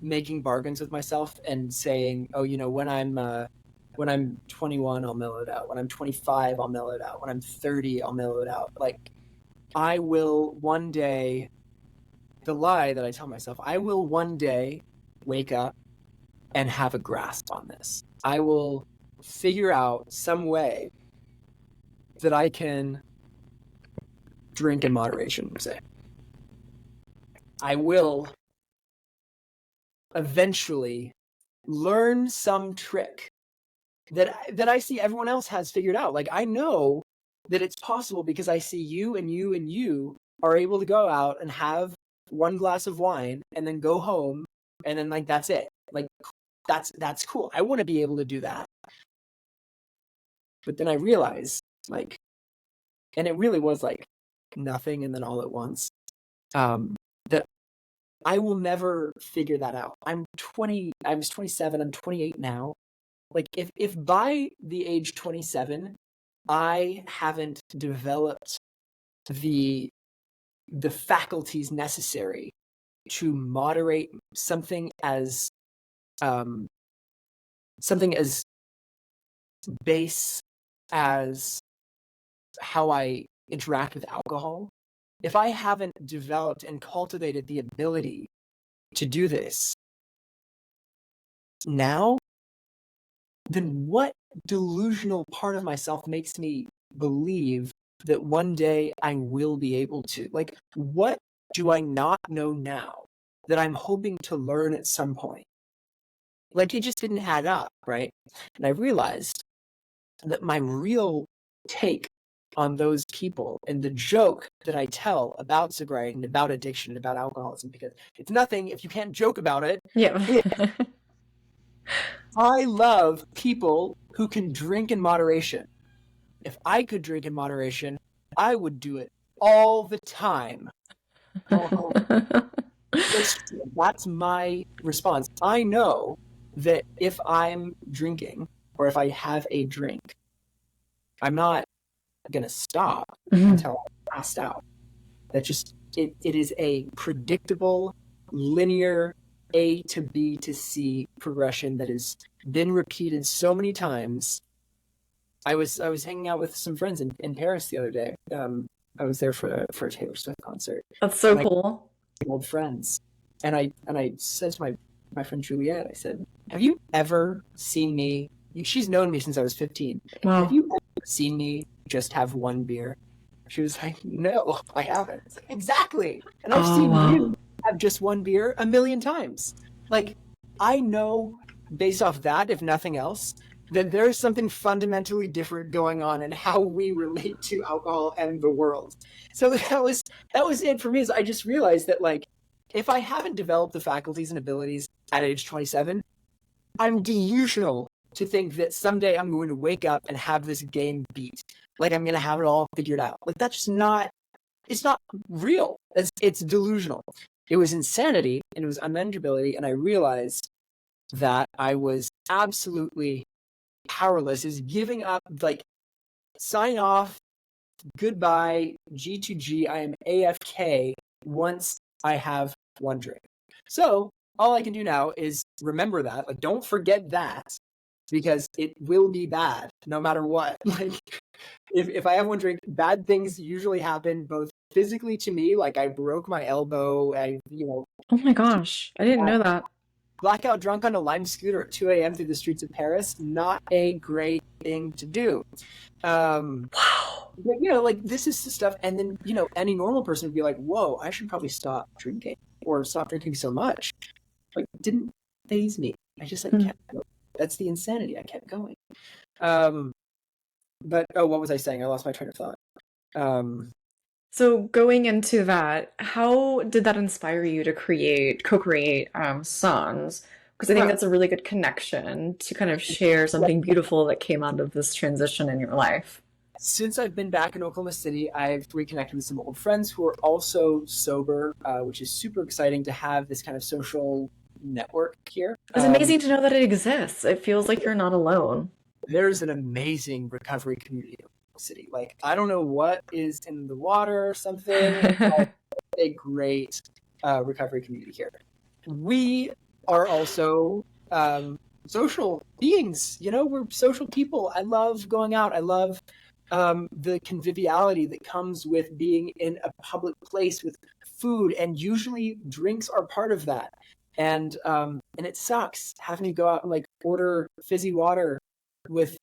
making bargains with myself and saying, oh, when I'm 21, I'll mellow it out. When I'm 25, I'll mellow it out. When I'm 30, I'll mellow it out. Like I will one day, the lie that I tell myself, I will one day wake up and have a grasp on this. I will figure out some way that I can drink in moderation, say. I will eventually learn some trick that I see everyone else has figured out. Like I know that it's possible because I see you and you and you are able to go out and have one glass of wine and then go home and then like that's it. Like that's cool. I want to be able to do that. But then I realized like, and it really was like nothing and then all at once. That I will never figure that out. I'm 20, I was 27, I'm 28 now. Like if by the age 27 I haven't developed the the faculties necessary to moderate um something as base as how I interact with alcohol, if I haven't developed and cultivated the ability to do this now, then what delusional part of myself makes me believe that one day I will be able to? Like, what do I not know now that I'm hoping to learn at some point? Like it just didn't add up, right? And I realized that my real take on those people and the joke that I tell about sobriety and about addiction and about alcoholism, because it's nothing if you can't joke about it. Yeah. I love people who can drink in moderation. If I could drink in moderation, I would do it all the time. Oh, that's my response. I know that if I'm drinking or if I have a drink, I'm not going to stop Mhm. until I'm passed out. That just, it is a predictable, linear A to B to C progression that has been repeated so many times. I was hanging out with some friends in Paris the other day. I was there for a Taylor Swift concert, That's so and I cool. old friends. And I said to my friend Juliet, I said, "Have you ever seen me? She's known me since I was 15. Have Wow. you ever seen me just have one beer?" She was like, "No, I haven't." It's like, exactly. And I've Oh, seen wow. you have just one beer a million times. Like, I know based off that, if nothing else, that there's something fundamentally different going on in how we relate to alcohol and the world. So that was it for me. Is I just realized that like if I haven't developed the faculties and abilities at age 27, I'm delusional to think that someday I'm going to wake up and have this game beat. Like I'm going to have it all figured out. Like that's just not, it's not real. It's delusional. It was insanity and it was unmanageability. And I realized that I was absolutely powerless, is giving up, like sign off, goodbye, G2G, I am AFK once I have one drink. So all I can do now is remember that. Like, don't forget that because it will be bad no matter what. Like, if I have one drink, bad things usually happen both physically to me, like I broke my elbow, Oh my gosh. I didn't know that. blackout drunk on a Lime scooter at 2 a.m. through the streets of Paris, not a great thing to do. Um, Wow. But, like this is the stuff, and then any normal person would be like, "Whoa, I should probably stop drinking or stop drinking so much." Like, it didn't phase me. I just like Hmm. kept going. That's the insanity. I kept going. Um, but oh, what was I saying? I lost my train of thought. Um, So going into that, how did that inspire you to co-create songs? Because I think huh. that's a really good connection to kind of share something beautiful that came out of this transition in your life. Since I've been back in Oklahoma City, I've reconnected with some old friends who are also sober, which is super exciting to have this kind of social network here. It's amazing to know that it exists. It feels like you're not alone. There's an amazing recovery community in the city. Like, I don't know what is in the water or something. A great recovery community here. We are also social beings. We're social people. I love going out. I love the conviviality that comes with being in a public place with food, and usually drinks are part of that. And it sucks having to go out and like order fizzy water with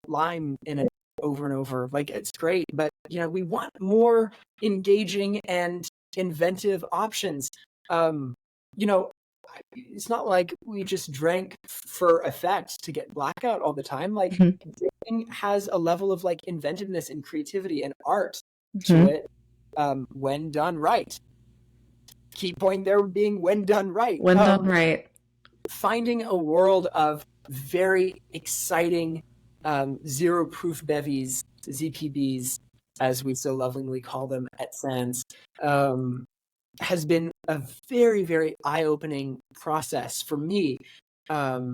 lime in it over and over. Like it's great, but we want more engaging and inventive options. um you know it's not like we just drank for effect to get blackout all the time. Like Mhm. drinking has a level of like inventiveness and creativity and art to Mhm. it, when done right. Key point there being when done right. When done right. Finding a world of very exciting zero proof bevies, ZPBs, as we so lovingly call them at Sands, has been a very, very eye opening process for me. I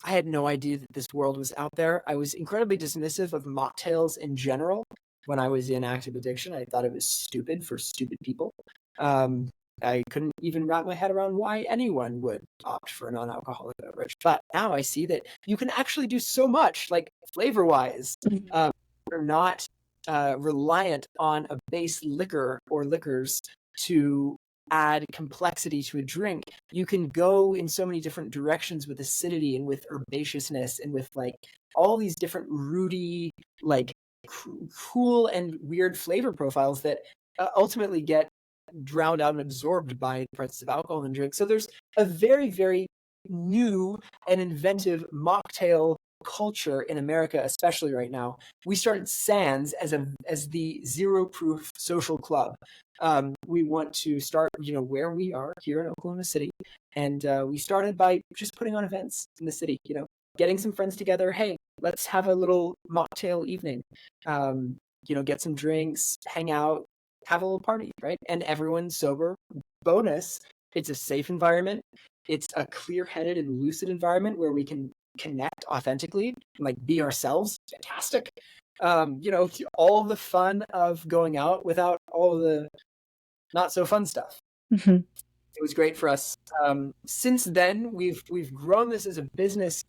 had no idea that this world was out there. I was incredibly dismissive of mocktails in general when I was in active addiction. I thought it was stupid for stupid people. Um, I couldn't even wrap my head around why anyone would opt for a non-alcoholic beverage. But now I see that you can actually do so much, like flavor-wise. Mhm. You're not reliant on a base liquor or liquors to add complexity to a drink. You can go in so many different directions with acidity and with herbaceousness and with like all these different rooty, like cool and weird flavor profiles that ultimately get drowned out and absorbed by the presence of alcohol in drink. So there's a very, very new and inventive mocktail culture in America, especially right now. We started Sands as the zero proof social club. We want to start, where we are here in Oklahoma City, and we started by just putting on events in the city. Getting some friends together. Hey, let's have a little mocktail evening. Get some drinks, hang out, have a little party, right? And everyone's sober. Bonus, it's a safe environment. It's a clear-headed and lucid environment where we can connect authentically, like be ourselves. Fantastic. All the fun of going out without all the not so fun stuff. Mm-hmm. It was great for us. Since then, we've grown this as a business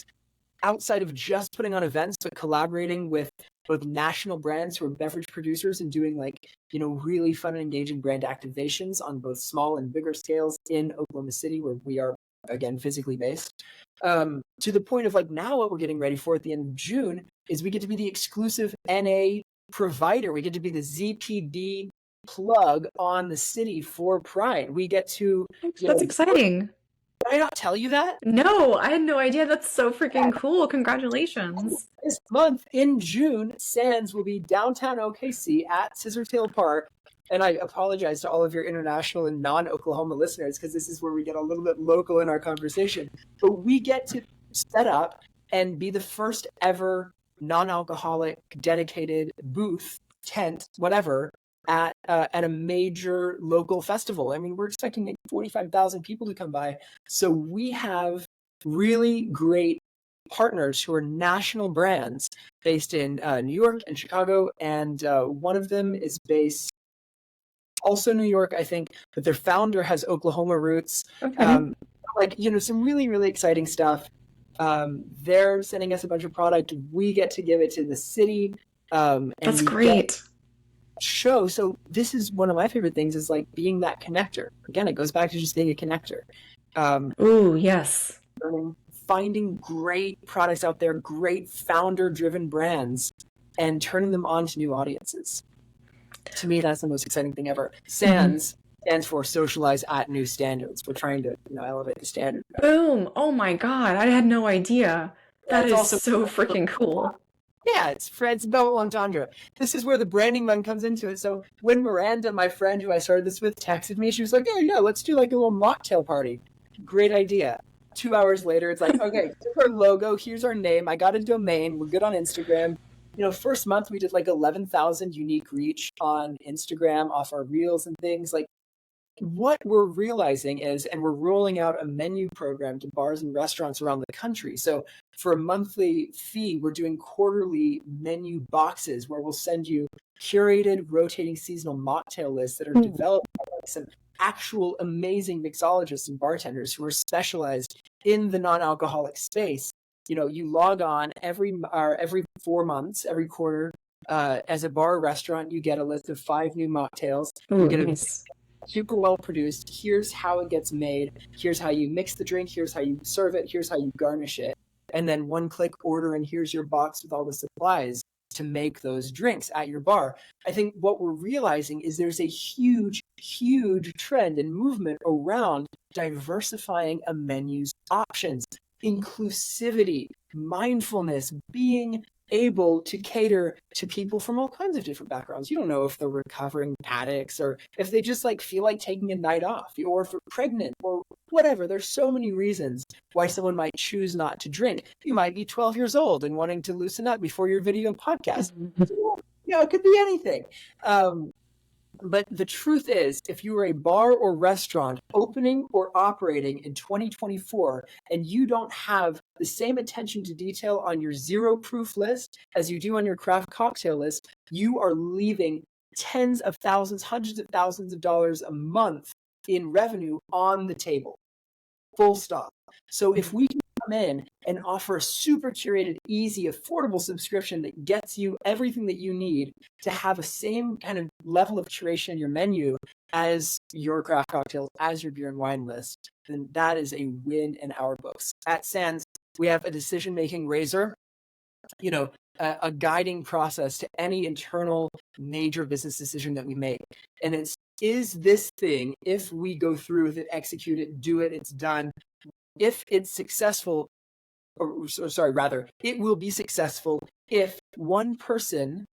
outside of just putting on events, but collaborating with both national brands who are beverage producers and doing really fun and engaging brand activations on both small and bigger scales in Oklahoma City, where we are, again, physically based. To the point of now what we're getting ready for at the end of June is we get to be the exclusive NA provider. We get to be the ZPD plug on the city for Pride. We get to, That's exciting. Did I not tell you that? No, I had no idea. That's so freaking cool. Congratulations. This month in June, Sands will be downtown OKC at Scissortail Park. And I apologize to all of your international and non-Oklahoma listeners, because this is where we get a little bit local in our conversation. But we get to set up and be the first ever non-alcoholic dedicated booth, tent, whatever, at a major local festival. I mean, we're expecting 45,000 people to come by. So we have really great partners who are national brands based in New York and Chicago. And one of them is based also New York, I think, but their founder has Oklahoma roots. Okay. Some really, really exciting stuff. They're sending us a bunch of product. We get to give it to the city. That's great. Show. So this is one of my favorite things, is being that connector. Again, it goes back to just being a connector. Ooh, yes. Finding great products out there, great founder-driven brands, and turning them on to new audiences. To me, that's the most exciting thing ever. SANS stands for Socialize at New Standards. We're trying to elevate the standard. Boom. Oh my God. I had no idea. That is also so freaking cool. Yeah, it's Fred's double entendre. This is where the branding one comes into it. So when Miranda, my friend who I started this with, texted me, she was like, "Oh yeah, let's do a little mocktail party." Great idea. 2 hours later, it's okay, here's our logo, here's our name. I got a domain. We're good on Instagram. First month we did 11,000 unique reach on Instagram off our reels and things. What we're realizing is, and we're rolling out a menu program to bars and restaurants around the country. So for a monthly fee, we're doing quarterly menu boxes where we'll send you curated, rotating seasonal mocktail lists that are developed by some actual amazing mixologists and bartenders who are specialized in the non-alcoholic space. You log on every 4 months, every quarter, as a bar or restaurant, you get a list of 5 new mocktails. Ooh, you get nice. Super well produced. Here's how it gets made. Here's how you mix the drink. Here's how you serve it. Here's how you garnish it. And then one-click order, and here's your box with all the supplies to make those drinks at your bar. I think what we're realizing is there's a huge, huge trend and movement around diversifying a menu's options, inclusivity, mindfulness, being able to cater to people from all kinds of different backgrounds. You don't know if they're recovering addicts or if they just feel like taking a night off, or if they're pregnant or whatever. There's so many reasons why someone might choose not to drink. You might be 12 years old and wanting to loosen up before your video and podcast. It could be anything. But the truth is, if you are a bar or restaurant opening or operating in 2024 and you don't have the same attention to detail on your zero proof list as you do on your craft cocktail list, you are leaving tens of thousands, hundreds of thousands of dollars a month in revenue on the table. Full stop. So if we can come in and offer a super curated, easy, affordable subscription that gets you everything that you need to have a same kind of level of curation in your menu as your craft cocktails, as your beer and wine list, then that is a win in our books. At Sands, we have a decision-making razor, a guiding process to any internal major business decision that we make. And is this thing, if we go through with it, execute it, do it, it's done, if it's successful, or sorry, rather, it will be successful if one person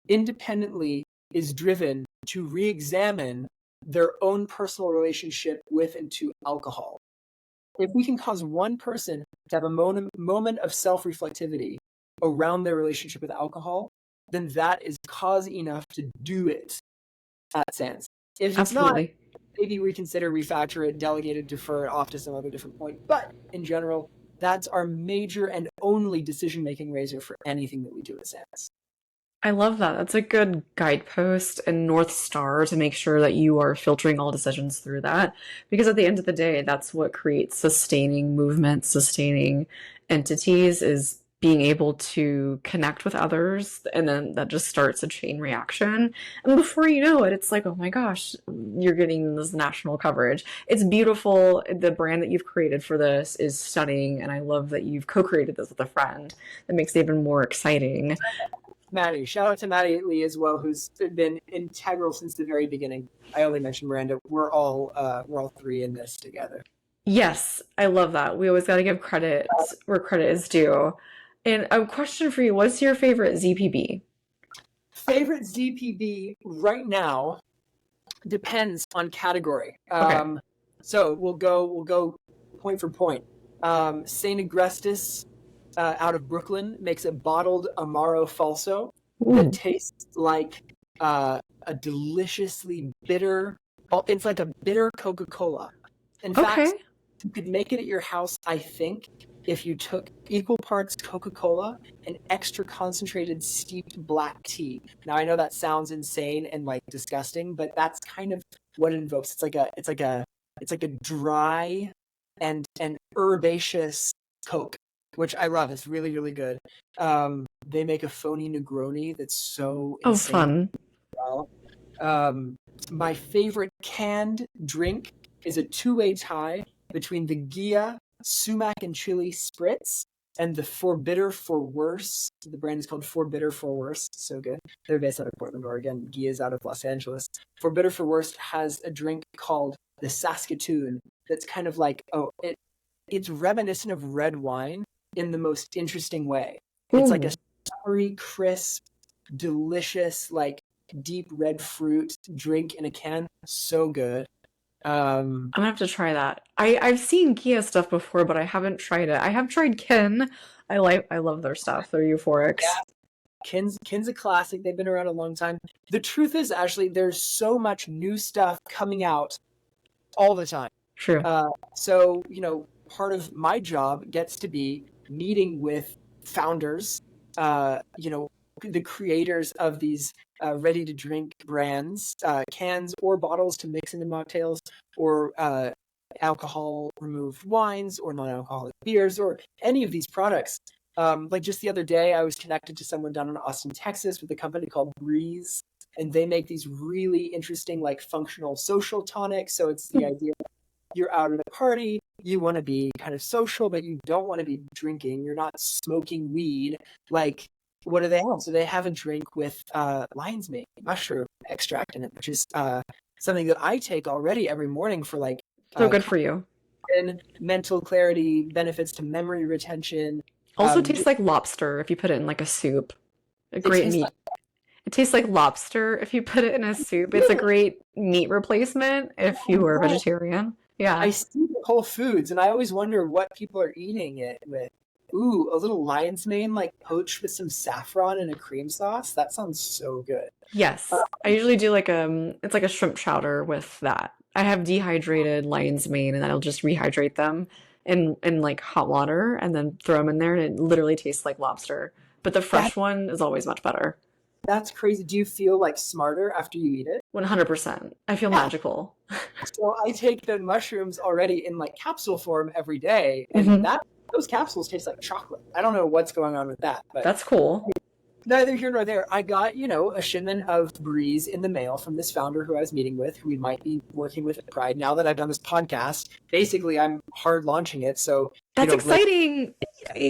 independently is driven to re-examine their own personal relationship with and to alcohol. If we can cause one person to have a moment of self-reflectivity around their relationship with alcohol, then that is cause enough to do it at sense. If it's not, Absolutely. maybe reconsider, refactor it, delegate it, defer it off to some other different point. But in general, that's our major and only decision-making razor for anything that we do at SANS. I love that. That's a good guidepost and North Star to make sure that you are filtering all decisions through that. Because at the end of the day, that's what creates sustaining movements, sustaining entities, is being able to connect with others. And then that just starts a chain reaction. And before you know it, it's like, oh my gosh, you're getting this national coverage. It's beautiful. The brand that you've created for this is stunning. And I love that you've co-created this with a friend. That makes it even more exciting. Maddie, shout out to Maddie Lee as well, who's been integral since the very beginning. I only mentioned Miranda. We're all three in this together. Yes, I love that. We always got to give credit where credit is due. And a question for you, what's your favorite ZPB? Favorite ZPB right now depends on category. Okay. So we'll go point for point. Saint Agrestis out of Brooklyn makes a bottled Amaro Falso that Ooh, tastes like a deliciously bitter. It's like a bitter Coca-Cola. In fact, okay. you could make it at your house, I think, if you took equal parts Coca-Cola and extra concentrated steeped black tea. Now I know that sounds insane and like disgusting, but that's kind of what it invokes. It's like a dry and herbaceous Coke, which I love. It's really, really good. They make a phony Negroni that's so Oh, insane. fun. Well, um, my favorite canned drink is a two-way tie between the Gia Sumac and Chili Spritz and the For Bitter For Worse. The brand is called For Bitter For Worse. So good. They're based out of Portland, Oregon. Gia is out of Los Angeles. For Bitter For Worse has a drink called the Saskatoon that's kind of like, it's reminiscent of red wine in the most interesting way. It's like a Ooh, summery, crisp, delicious, like deep red fruit drink in a can. So good. Um, I'm gonna have to try that. I've seen Kia stuff before, but I haven't tried it. I have tried Kin. I love their stuff. They're euphorics. yeah, Kin's a classic. They've been around a long time. The truth is, Ashley, there's so much new stuff coming out all the time. True. So, part of my job gets to be meeting with founders, the creators of these ready to drink brands, cans or bottles to mix into mocktails, or alcohol removed wines or non alcoholic beers, or any of these products. Like just the other day, I was connected to someone down in Austin, Texas with a company called Breeze, and they make these really interesting, like functional social tonics. So it's the idea you're out at a party, you want to be kind of social, but you don't want to be drinking. You're not smoking weed. Like, what do they have? So they have a drink with lion's mane mushroom extract in it, which is something that I take already every morning for like So good for you. mental clarity, benefits to memory retention. Also tastes like lobster if you put it in like a soup. A It great tastes meat. like It tastes like lobster if you put it in a soup. It's a great meat replacement if you were a vegetarian. I Yeah. see the Whole Foods, and I always wonder what people are eating it with. Ooh, a little lion's mane, like poached with some saffron and a cream sauce. That sounds so good. Uh, Yes. I usually do like it's like a shrimp chowder with that. I have dehydrated lion's mane and then I'll just rehydrate them in like hot water and then throw them in there and it literally tastes like lobster. But the that fresh one is always much better. that's crazy. Do you feel like smarter after you eat it? 100%. I feel Yeah. magical. So I take the mushrooms already in like capsule form every day, and Hmm. that those capsules taste like chocolate. I don't know what's going on with that, but That's cool. neither here nor there. I got, a shipment of Breeze in the mail from this founder who I was meeting with, who we might be working with at Pride. Now that I've done this podcast, basically I'm hard launching it. So, That's Blake, exciting.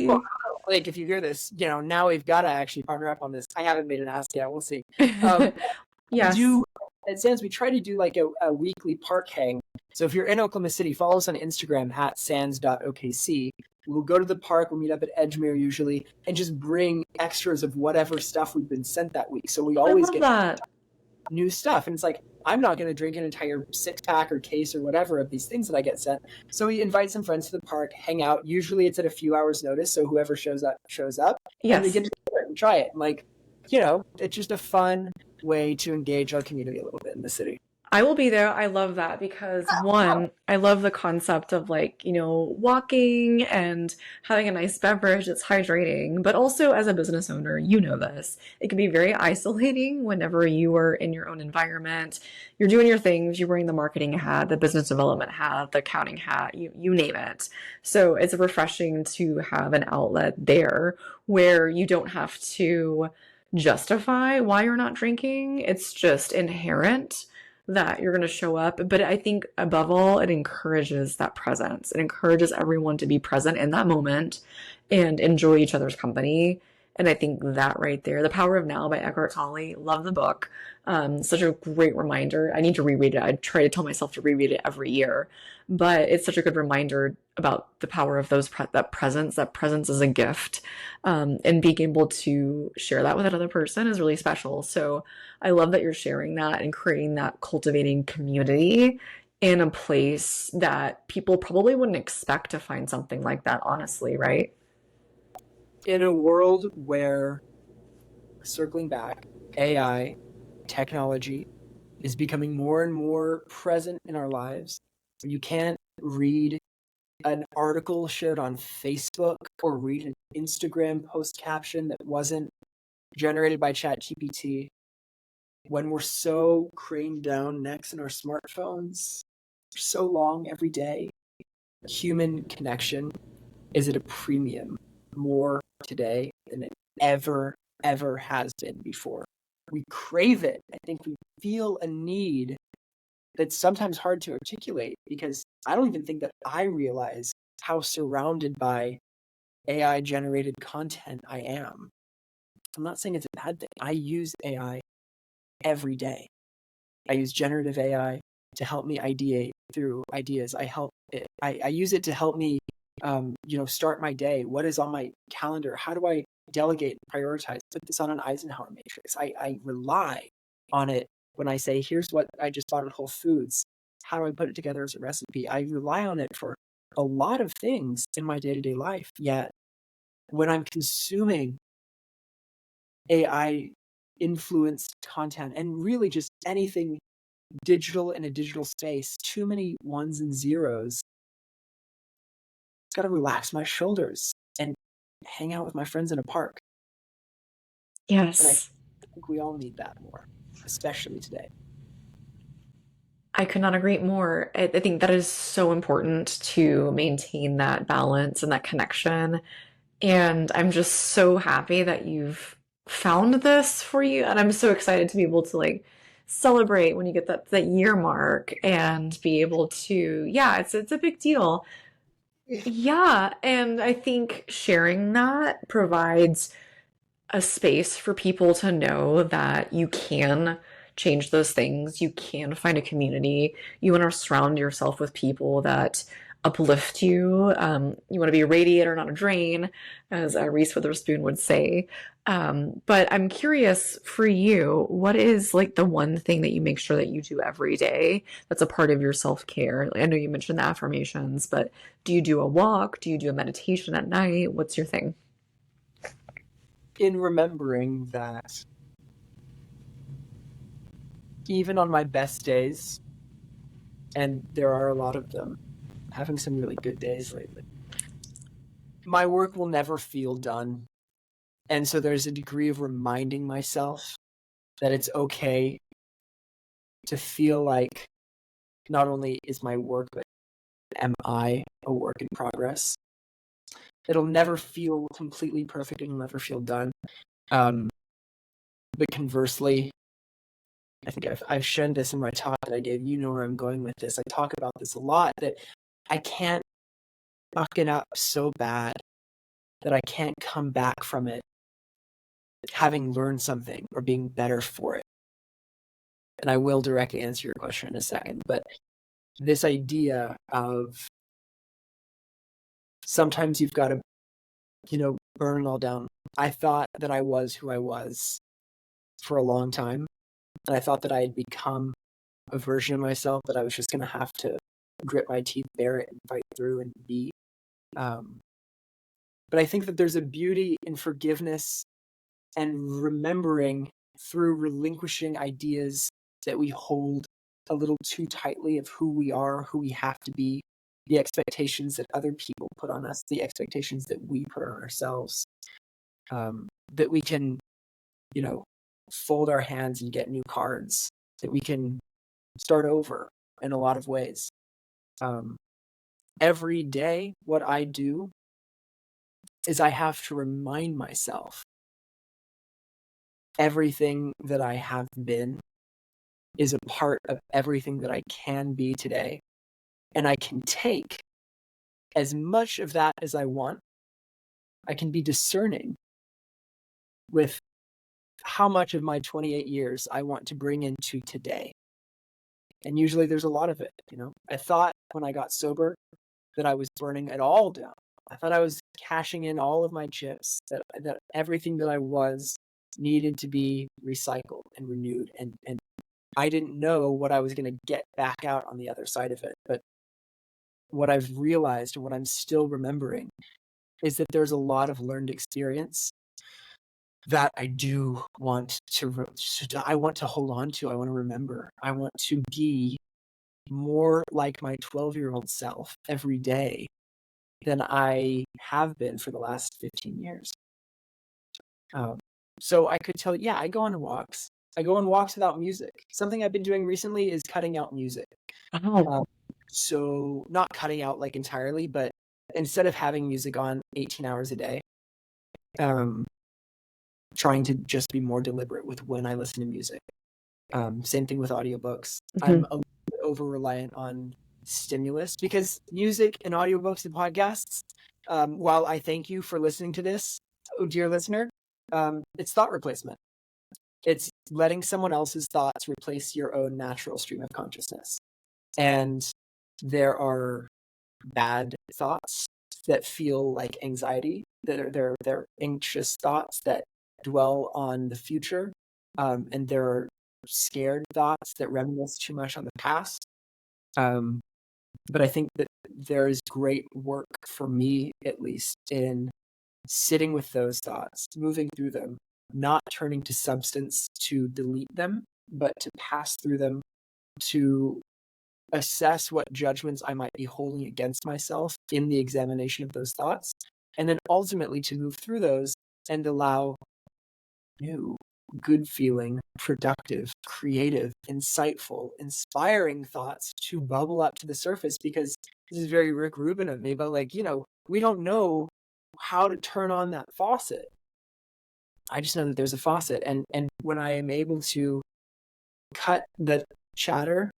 well, Yay. Blake, if you hear this, now we've got to actually partner up on this. I haven't made an ask yet. We'll see. I Yes. do at Sands, we try to do like a weekly park hang. So if you're in Oklahoma City, follow us on Instagram at sands.okc. We'll go to the park, we'll meet up at Edgemere usually, and just bring extras of whatever stuff we've been sent that week. So we I always love get that. new stuff. And it's like, I'm not going to drink an entire 6-pack or case or whatever of these things that I get sent. So we invite some friends to the park, hang out. Usually it's at a few hours notice. So whoever shows up, and we Yes. get together and try it. And like, you know, it's just a fun way to engage our community a little bit in the city. I will be there. I love that because one, I love the concept of like, walking and having a nice beverage that's hydrating, but also as a business owner, you know this. It can be very isolating whenever you are in your own environment. You're doing your things, you're wearing the marketing hat, the business development hat, the accounting hat, you name it. So it's refreshing to have an outlet there where you don't have to justify why you're not drinking. It's just inherent that you're going to show up. But I think above all, it encourages that presence. It encourages everyone to be present in that moment and enjoy each other's company. And I think that right there, The Power of Now by Eckhart Tolle, love the book. Such a great reminder. I need to reread it. I try to tell myself to reread it every year, but it's such a good reminder about the power of that presence. That presence is a gift, and being able to share that with another person is really special. So I love that you're sharing that and creating that cultivating community in a place that people probably wouldn't expect to find something like that, honestly, right? In a world where, circling back, AI, technology is becoming more and more present in our lives, you can't read an article shared on Facebook or read an Instagram post caption that wasn't generated by ChatGPT. When we're so craned down necks in our smartphones for so long every day, human connection is at a premium more today than it ever has been before. We crave it. I think we feel a need that's sometimes hard to articulate because I don't even think that I realize how surrounded by AI generated content I am. I'm not saying it's a bad thing. I use AI every day. I use generative AI to help me ideate through ideas. I use it to help me, start my day. What is on my calendar? How do I delegate, prioritize? Put this on an Eisenhower matrix. I rely on it when I say, here's what I just bought at Whole Foods. How do I put it together as a recipe? I rely on it for a lot of things in my day-to-day life. Yet when I'm consuming AI influenced content and really just anything digital in a digital space, too many ones and zeros, it's got to relax my shoulders and hang out with my friends in a park. And I Yes. think we all need that more, especially today. I could not agree more. I think that is so important to maintain that balance and that connection. And I'm just so happy that you've found this for you. And I'm so excited to be able to like celebrate when you get that year mark and be able to, yeah, it's a big deal. Yeah, and I think sharing that provides a space for people to know that you can change those things. You can find a community. You want to surround yourself with people that uplift you. You want to be a radiator, not a drain, as Reese Witherspoon would say. But I'm curious for you, what is like the one thing that you make sure that you do every day that's a part of your self-care? I know you mentioned the affirmations, but do you do a walk? Do you do a meditation at night? What's your thing? In remembering that even on my best days, and there are a lot of them, having some really good days lately, my work will never feel done. And so there's a degree of reminding myself that it's okay to feel like not only is my work, but am I a work in progress? It'll never feel completely perfect. It'll never feel done. But conversely, I think I've shown this in my talk that I gave. You know where I'm going with this. I talk about this a lot, that I can't fuck it up so bad that I can't come back from it having learned something or being better for it. and I will directly answer your question in a second, but this idea of sometimes you've got to, burn it all down. I thought that I was who I was for a long time, and I thought that I had become a version of myself that I was just going to have to grit my teeth, bear it, and fight through and be. But I think that there's a beauty in forgiveness and remembering through relinquishing ideas that we hold a little too tightly of who we are, who we have to be, the expectations that other people put on us, the expectations that we put on ourselves, that we can, fold our hands and get new cards, that we can start over in a lot of ways. Every day, what I do is I have to remind myself everything that I have been is a part of everything that I can be today. And I can take as much of that as I want. I can be discerning with how much of my 28 years I want to bring into today. And usually there's a lot of it, I thought when I got sober that I was burning it all down. I thought I was cashing in all of my chips, that everything that I was needed to be recycled and renewed. And I didn't know what I was going to get back out on the other side of it. But what I've realized and what I'm still remembering is that there's a lot of learned experience that I do want I want to hold on to. I want to remember. I want to be more like my 12-year-old self every day than I have been for the last 15 years. So I could tell, I go on walks. I go on walks without music. Something I've been doing recently is cutting out music. Oh, So not cutting out like entirely, but instead of having music on 18 hours a day, trying to just be more deliberate with when I listen to music. Same thing with audiobooks. I'm a little bit over-reliant on stimulus because music and audiobooks and podcasts, while I thank you for listening to this, dear listener, it's thought replacement. It's letting someone else's thoughts replace your own natural stream of consciousness. And there are bad thoughts that feel like anxiety, that they're anxious thoughts that dwell on the future, and there are scared thoughts that reminisce too much on the past. But I think that there is great work for me, at least, in sitting with those thoughts, moving through them, not turning to substance to delete them, but to pass through them, to assess what judgments I might be holding against myself in the examination of those thoughts, and then ultimately to move through those and allow new, good feeling, productive, creative, insightful, inspiring thoughts to bubble up to the surface. Because this is very Rick Rubin of me, but we don't know how to turn on that faucet. I just know that there's a faucet, and when I am able to cut the chatter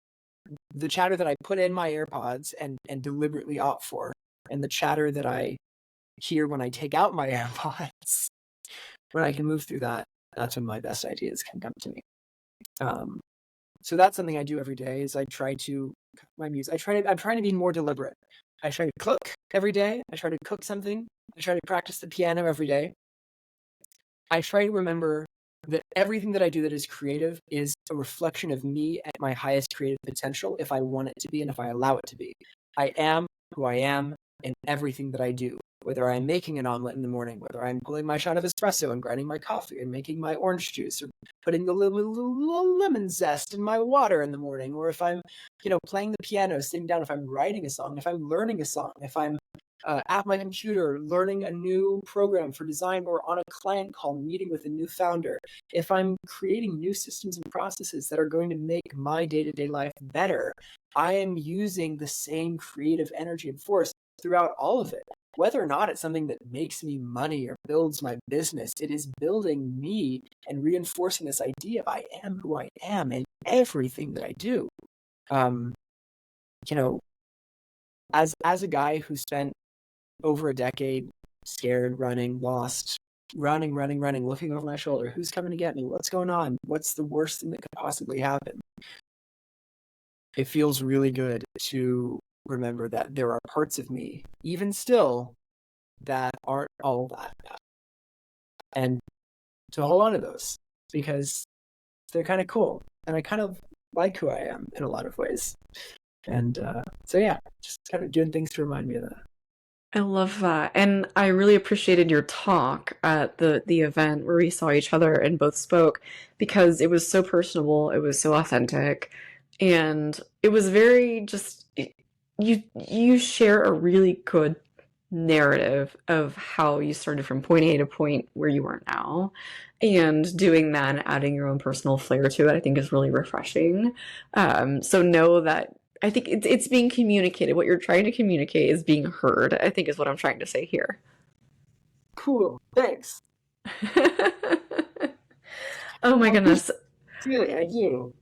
that I put in my AirPods and deliberately opt for, and the chatter that I hear when I take out my AirPods, when I can move through that, that's when my best ideas can come to me. So that's something I do every day. Is I try to cut my music. I'm trying to be more deliberate. I try to cook every day. I try to cook something. I try to practice the piano every day. I try to remember that everything that I do that is creative is a reflection of me at my highest creative potential if I want it to be and if I allow it to be. I am who I am in everything that I do, whether I'm making an omelet in the morning, whether I'm pulling my shot of espresso and grinding my coffee and making my orange juice, or putting the little lemon zest in my water in the morning, or if I'm, playing the piano, sitting down, if I'm writing a song, if I'm learning a song, if I'm at my computer learning a new program for design, or on a client call meeting with a new founder, if I'm creating new systems and processes that are going to make my day-to-day life better, I am using the same creative energy and force throughout all of it. Whether or not it's something that makes me money or builds my business, it is building me and reinforcing this idea of I am who I am in everything that I do. As a guy who spent over a decade scared, running, lost, running, looking over my shoulder. Who's coming to get me? What's going on? What's the worst thing that could possibly happen? It feels really good to remember that there are parts of me, even still, that aren't all that bad. And to hold on to those, because they're kind of cool. And I kind of like who I am in a lot of ways. And so, yeah, just kind of doing things to remind me of that. I love that. And I really appreciated your talk at the event where we saw each other and both spoke because it was so personable, it was so authentic, and it was very just you share a really good narrative of how you started from point A to point where you are now. And doing that and adding your own personal flair to it, I think is really refreshing. So know that I think it's being communicated. What you're trying to communicate is being heard, I think is what I'm trying to say here. Cool. Thanks. Oh my goodness. Really, I do.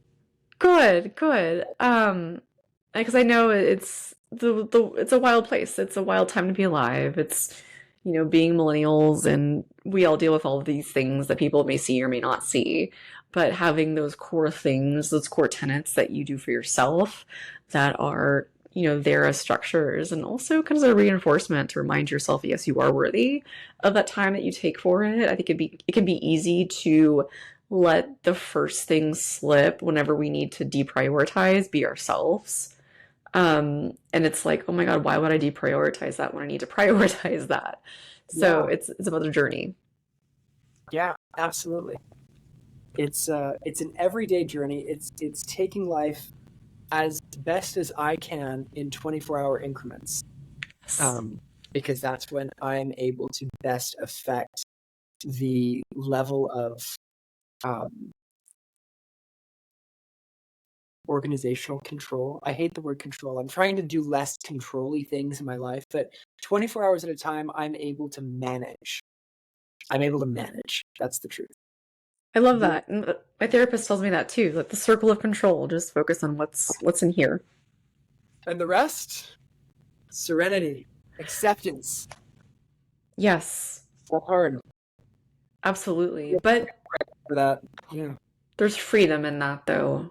Good, good. Because I know it's a wild place. It's a wild time to be alive. It's, being millennials, and we all deal with all of these things that people may see or may not see. But having those core things, those core tenets that you do for yourself that are, there as structures and also kind of a reinforcement to remind yourself, yes, you are worthy of that time that you take for it. I think it can be easy to let the first thing slip whenever we need to deprioritize, be ourselves. And it's like, oh my God, why would I deprioritize that when I need to prioritize that? So Yeah. it's about the journey. Yeah, absolutely. It's an everyday journey. It's taking life as best as I can in 24-hour increments. Because that's when I'm able to best affect the level of organizational control. I hate the word control. I'm trying to do less control-y things in my life, but 24 hours at a time, I'm able to manage. That's the truth. I love that. And my therapist tells me that too. Like the circle of control, just focus on what's in here. And the rest, serenity, acceptance. Yes, That's hard absolutely. But for that. Yeah. there's freedom in that though.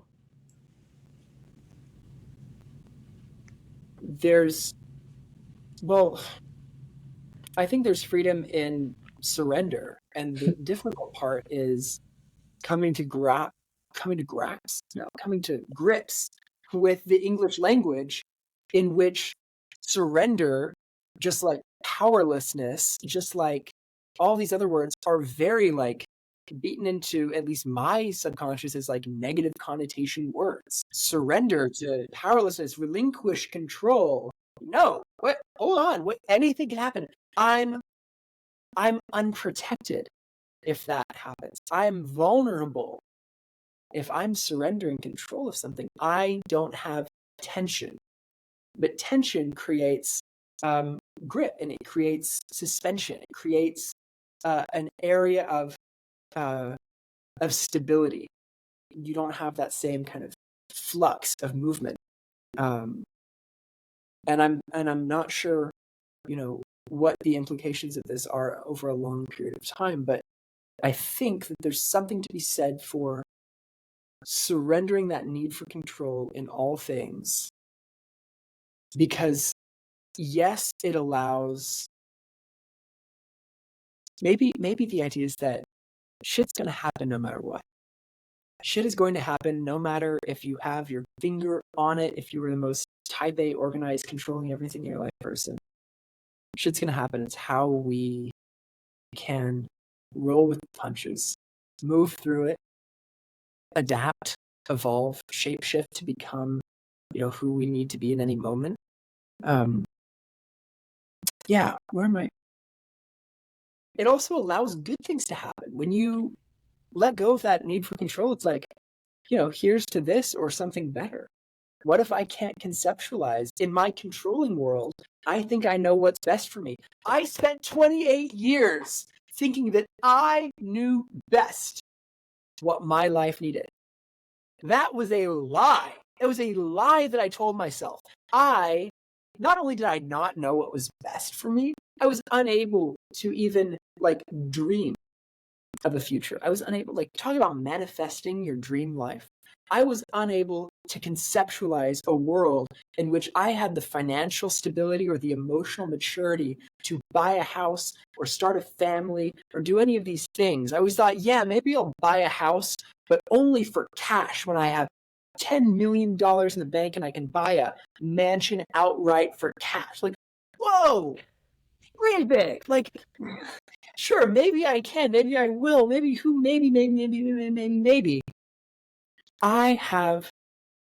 Well, I think there's freedom in surrender. And the difficult part is coming to grips with the English language, in which surrender, just like powerlessness, just like all these other words, are very like beaten into, at least my subconscious, as like negative connotation words. Surrender to powerlessness, relinquish control. No, what? Hold on. What? Anything can happen. I'm unprotected if that happens. I'm vulnerable if I'm surrendering control of something. I don't have tension, but tension creates grip, and it creates suspension. It creates an area of stability. You don't have that same kind of flux of movement. And I'm not sure, what the implications of this are over a long period of time, but I think that there's something to be said for surrendering that need for control in all things, because yes, it allows, maybe the idea is that shit's going to happen no matter what. Shit is going to happen no matter if you have your finger on it, if you were the most type A, organized, controlling everything in your life person. Shit's going to happen. It's how we can roll with the punches, move through it, adapt, evolve, shapeshift to become, who we need to be in any moment. Yeah, where am I? It also allows good things to happen. When you let go of that need for control, it's like, here's to this or something better. What if I can't conceptualize in my controlling world? I think I know what's best for me. I spent 28 years thinking that I knew best what my life needed. That was a lie. It was a lie that I told myself. Not only did I not know what was best for me, I was unable to even like dream of a future. I was unable, like, talk about manifesting your dream life. I was unable to conceptualize a world in which I had the financial stability or the emotional maturity to buy a house or start a family or do any of these things. I always thought, yeah, maybe I'll buy a house, but only for cash when I have $10 million in the bank and I can buy a mansion outright for cash. Like, whoa, dream big. Like, sure, maybe I can, maybe I will, maybe. I have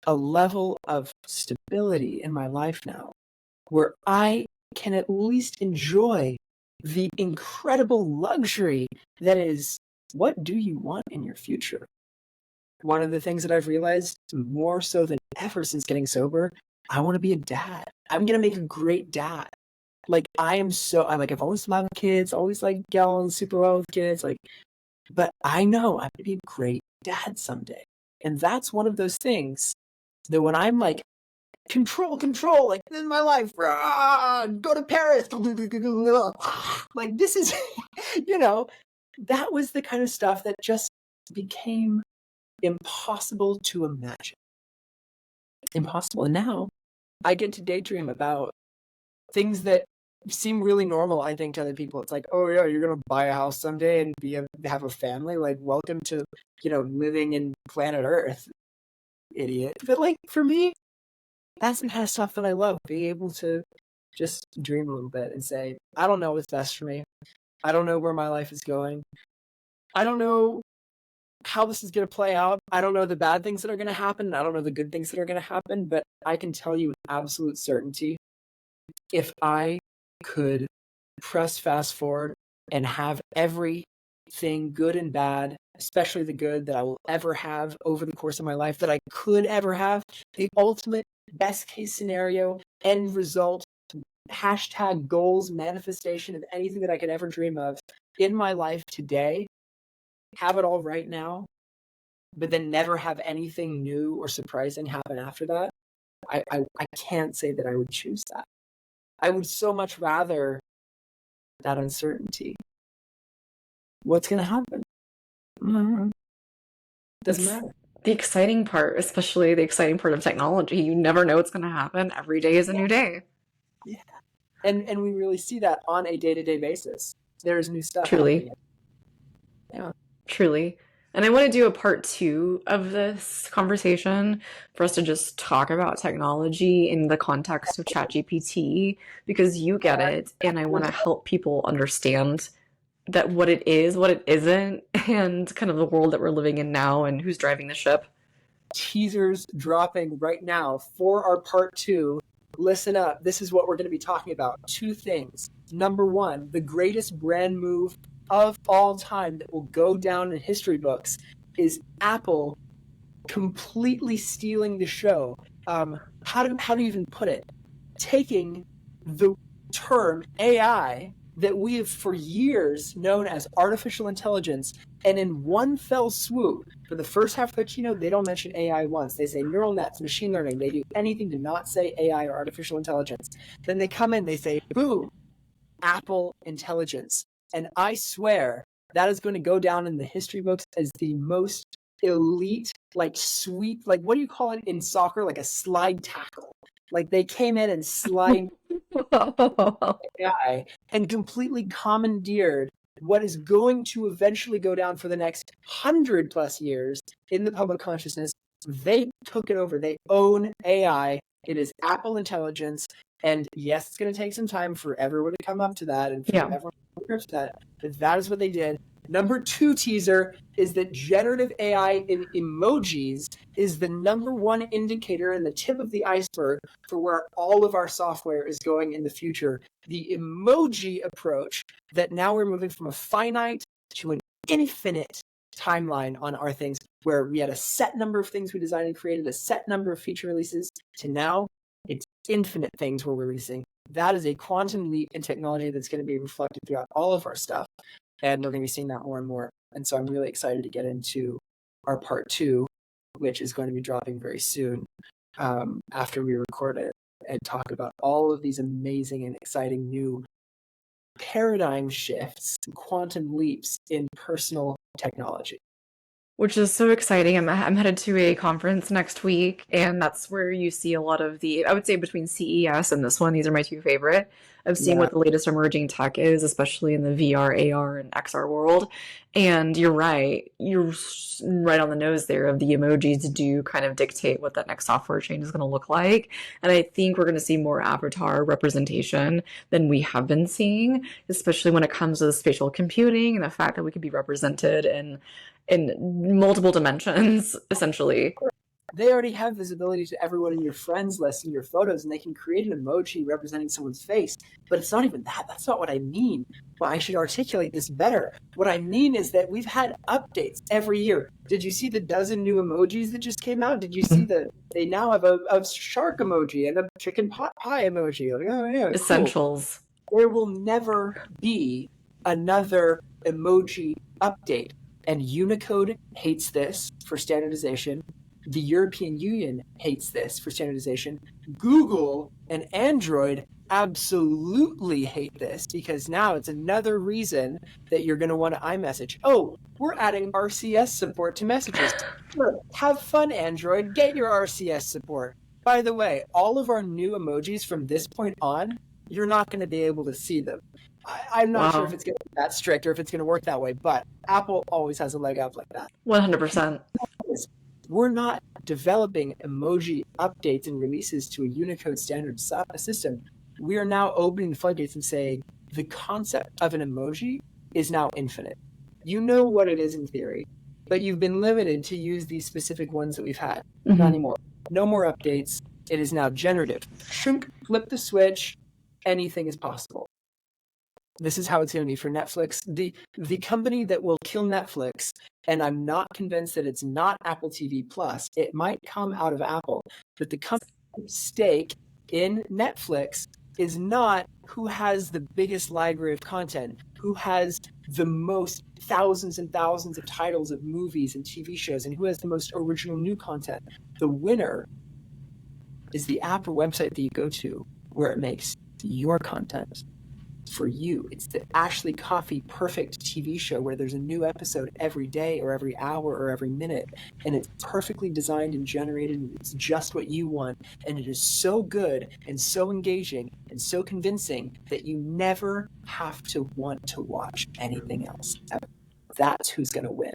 a level of stability in my life now where I can at least enjoy the incredible luxury that is, what do you want in your future? One of the things that I've realized more so than ever since getting sober, I want to be a dad. I'm going to make a great dad. Like, I'm like, I've always loved kids, always like getting super well with kids, like, but I know I'm going to be a great dad someday. And that's one of those things that when I'm like, control, like, this is my life, go to Paris, like, this is, that was the kind of stuff that just became impossible to imagine. Impossible. And now I get to daydream about things that seem really normal, I think, to other people. It's like, oh yeah, you're gonna buy a house someday and have a family. Like, welcome to living in planet Earth, idiot. But like, for me, that's the kind of stuff that I love. Being able to just dream a little bit and say, I don't know what's best for me. I don't know where my life is going. I don't know how this is going to play out. I don't know the bad things that are going to happen. I don't know the good things that are going to happen. But I can tell you with absolute certainty, if I could press fast forward and have everything good and bad, especially the good that I will ever have over the course of my life, that I could ever have, the ultimate best case scenario, end result, hashtag goals, manifestation of anything that I could ever dream of in my life today, have it all right now, but then never have anything new or surprising happen after that, I can't say that I would choose that. I would so much rather that uncertainty. What's going to happen? Doesn't matter. The exciting part, especially the exciting part of technology. You never know what's going to happen. Every day is a new day. Yeah. And we really see that on a day-to-day basis. There's new stuff Truly. happening. Yeah. Truly. And I want to do a part two of this conversation for us to just talk about technology in the context of ChatGPT because you get it, and I want to help people understand that what it is, what it isn't, and kind of the world that we're living in now and who's driving the ship. Teasers dropping right now for our part 2. Listen up. This is what we're going to be talking about. 2 things. Number 1, the greatest brand move of all time that will go down in history books is Apple completely stealing the show. How do you even put it? Taking the term AI that we have for years known as artificial intelligence, and in one fell swoop, for the first half of the keynote, they don't mention AI once. They say neural nets, machine learning. They do anything to not say AI or artificial intelligence. Then they come in, they say, boom, Apple intelligence. And I swear that is going to go down in the history books as the most elite, like sweep, like what do you call it in soccer? Like a slide tackle. Like they came in and slide AI and completely commandeered what is going to eventually go down for the next 100+ years in the public consciousness. They took it over. They own AI. It is Apple intelligence. And yes, it's going to take some time for everyone to come up to that and for everyone to grasp that. But that is what they did. Number 2 teaser is that generative AI in emojis is the number 1 indicator and the tip of the iceberg for where all of our software is going in the future. The emoji approach, that now we're moving from a finite to an infinite timeline on our things, where we had a set number of things we designed and created, a set number of feature releases, to now it's infinite things we're releasing. That is a quantum leap in technology that's going to be reflected throughout all of our stuff. And we're going to be seeing that more and more. And so I'm really excited to get into our part 2, which is going to be dropping very soon after we record it and talk about all of these amazing and exciting new paradigm shifts, quantum leaps in personal technology. Which is so exciting. I'm headed to a conference next week, and that's where you see a lot of the, I would say between CES and this one, these are my two favorite, of seeing Yeah. what the latest emerging tech is, especially in the VR, AR, and XR world. And you're right. You're right on the nose there of the emojis do kind of dictate what that next software chain is going to look like. And I think we're going to see more avatar representation than we have been seeing, especially when it comes to spatial computing and the fact that we could be represented in multiple dimensions, essentially. They already have visibility to everyone in your friends list and your photos, and they can create an emoji representing someone's face. But it's not even that. That's not what I mean. Well, I should articulate this better. What I mean is that we've had updates every year. Did you see the dozen new emojis that just came out? Did you see they now have a shark emoji and a chicken pot pie emoji? Like, oh yeah, cool. Essentials. There will never be another emoji update. And Unicode hates this for standardization. The European Union hates this for standardization. Google and Android absolutely hate this because now it's another reason that you're going to want to iMessage. Oh, we're adding RCS support to messages. Sure. Have fun, Android. Get your RCS support. By the way, all of our new emojis from this point on, you're not going to be able to see them. I'm not sure if it's going to be that strict or if it's going to work that way, but Apple always has a leg up like that. 100%. We're not developing emoji updates and releases to a Unicode standard system. We are now opening the floodgates and saying the concept of an emoji is now infinite. You know what it is in theory, but you've been limited to use these specific ones that we've had. Mm-hmm. Not anymore. No more updates. It is now generative. Shrink, flip the switch. Anything is possible. This is how it's going to be for Netflix. The company that will kill Netflix, and I'm not convinced that it's not Apple TV Plus. It might come out of Apple, but the company's stake in Netflix is not who has the biggest library of content, who has the most thousands and thousands of titles of movies and TV shows, and who has the most original new content. The winner is the app or website that you go to where it makes your content for you. It's the Ashley Coffey perfect TV show where there's a new episode every day or every hour or every minute, and it's perfectly designed and generated, and it's just what you want, and it is so good and so engaging and so convincing that you never have to want to watch anything else. That's who's going to win.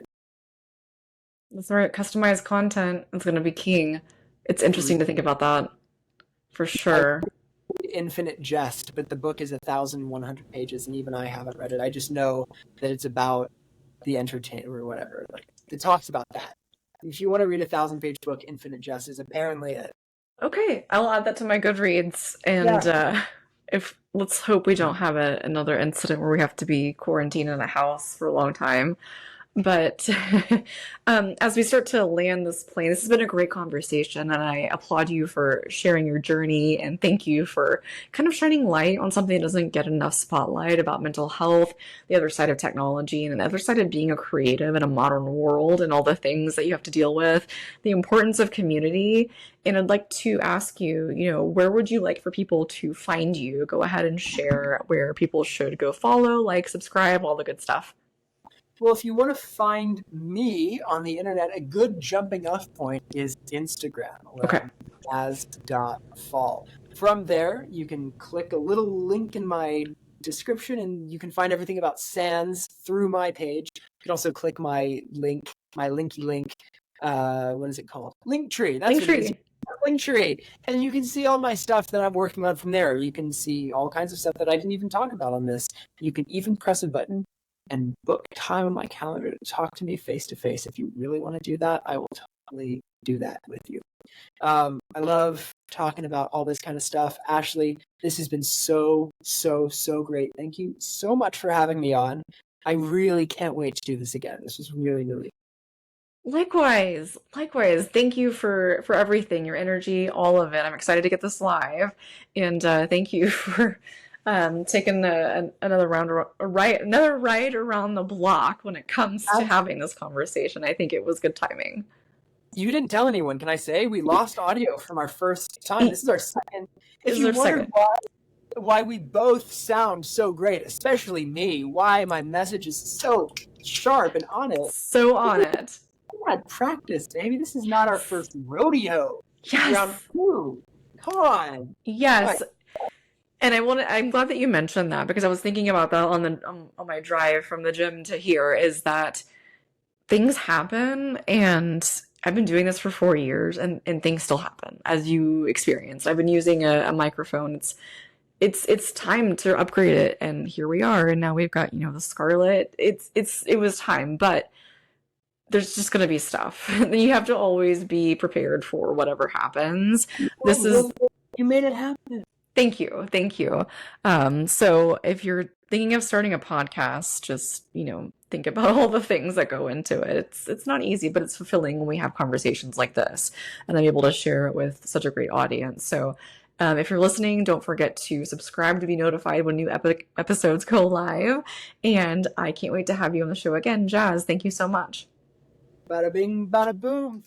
That's right. Customized content is going to be king. It's interesting to think about that, for sure. Infinite Jest, but the book is 1,100 pages, and even I haven't read it. I just know that it's about the entertainer or whatever. Like, it talks about that. If you want to read a 1,000-page book, Infinite Jest is apparently it. Okay, I'll add that to my Goodreads. And if let's hope we don't have another incident where we have to be quarantined in a house for a long time. But as we start to land this plane, this has been a great conversation, and I applaud you for sharing your journey, and thank you for kind of shining light on something that doesn't get enough spotlight about mental health, the other side of technology, and the other side of being a creative in a modern world and all the things that you have to deal with, the importance of community. And I'd like to ask you, where would you like for people to find you? Go ahead and share where people should go follow, like, subscribe, all the good stuff. Well, if you want to find me on the internet, a good jumping off point is Instagram, where I'm as.fall. From there, you can click a little link in my description, and you can find everything about Sans through my page. You can also click my link, my linky link. What is it called? Linktree. That's what it is. Linktree. And you can see all my stuff that I'm working on from there. You can see all kinds of stuff that I didn't even talk about on this. You can even press a button and book time on my calendar to talk to me face to face. If you really want to do that, I will totally do that with you. I love talking about all this kind of stuff. Ashley, this has been so great. Thank you so much for having me on. I really can't wait to do this again. This was really Likewise. Thank you for everything, your energy, all of it. I'm excited to get this live, and thank you for taking another ride around the block when it comes to having this conversation. I think it was good timing. You didn't tell anyone, can I say? We lost audio from our first time. This is our second. If you wondered why why we both sound so great, especially me, why my message is so sharp and on it. So on it. Come on, practice, baby. This is not our first rodeo. This is round Yes. 2. Come on. All right. Yes. And I'm glad that you mentioned that because I was thinking about that on my drive from the gym to here is that things happen and I've been doing this for 4 years and things still happen as you experienced. I've been using a microphone. It's time to upgrade it and here we are and now we've got, the Scarlett. It was time, but there's just going to be stuff. You have to always be prepared for whatever happens. This is You made it happen. Thank you. Thank you. So if you're thinking of starting a podcast, just, think about all the things that go into it. It's not easy, but it's fulfilling when we have conversations like this and I'm able to share it with such a great audience. So if you're listening, don't forget to subscribe to be notified when new episodes go live. And I can't wait to have you on the show again. Jazz, thank you so much. Bada bing, bada boom.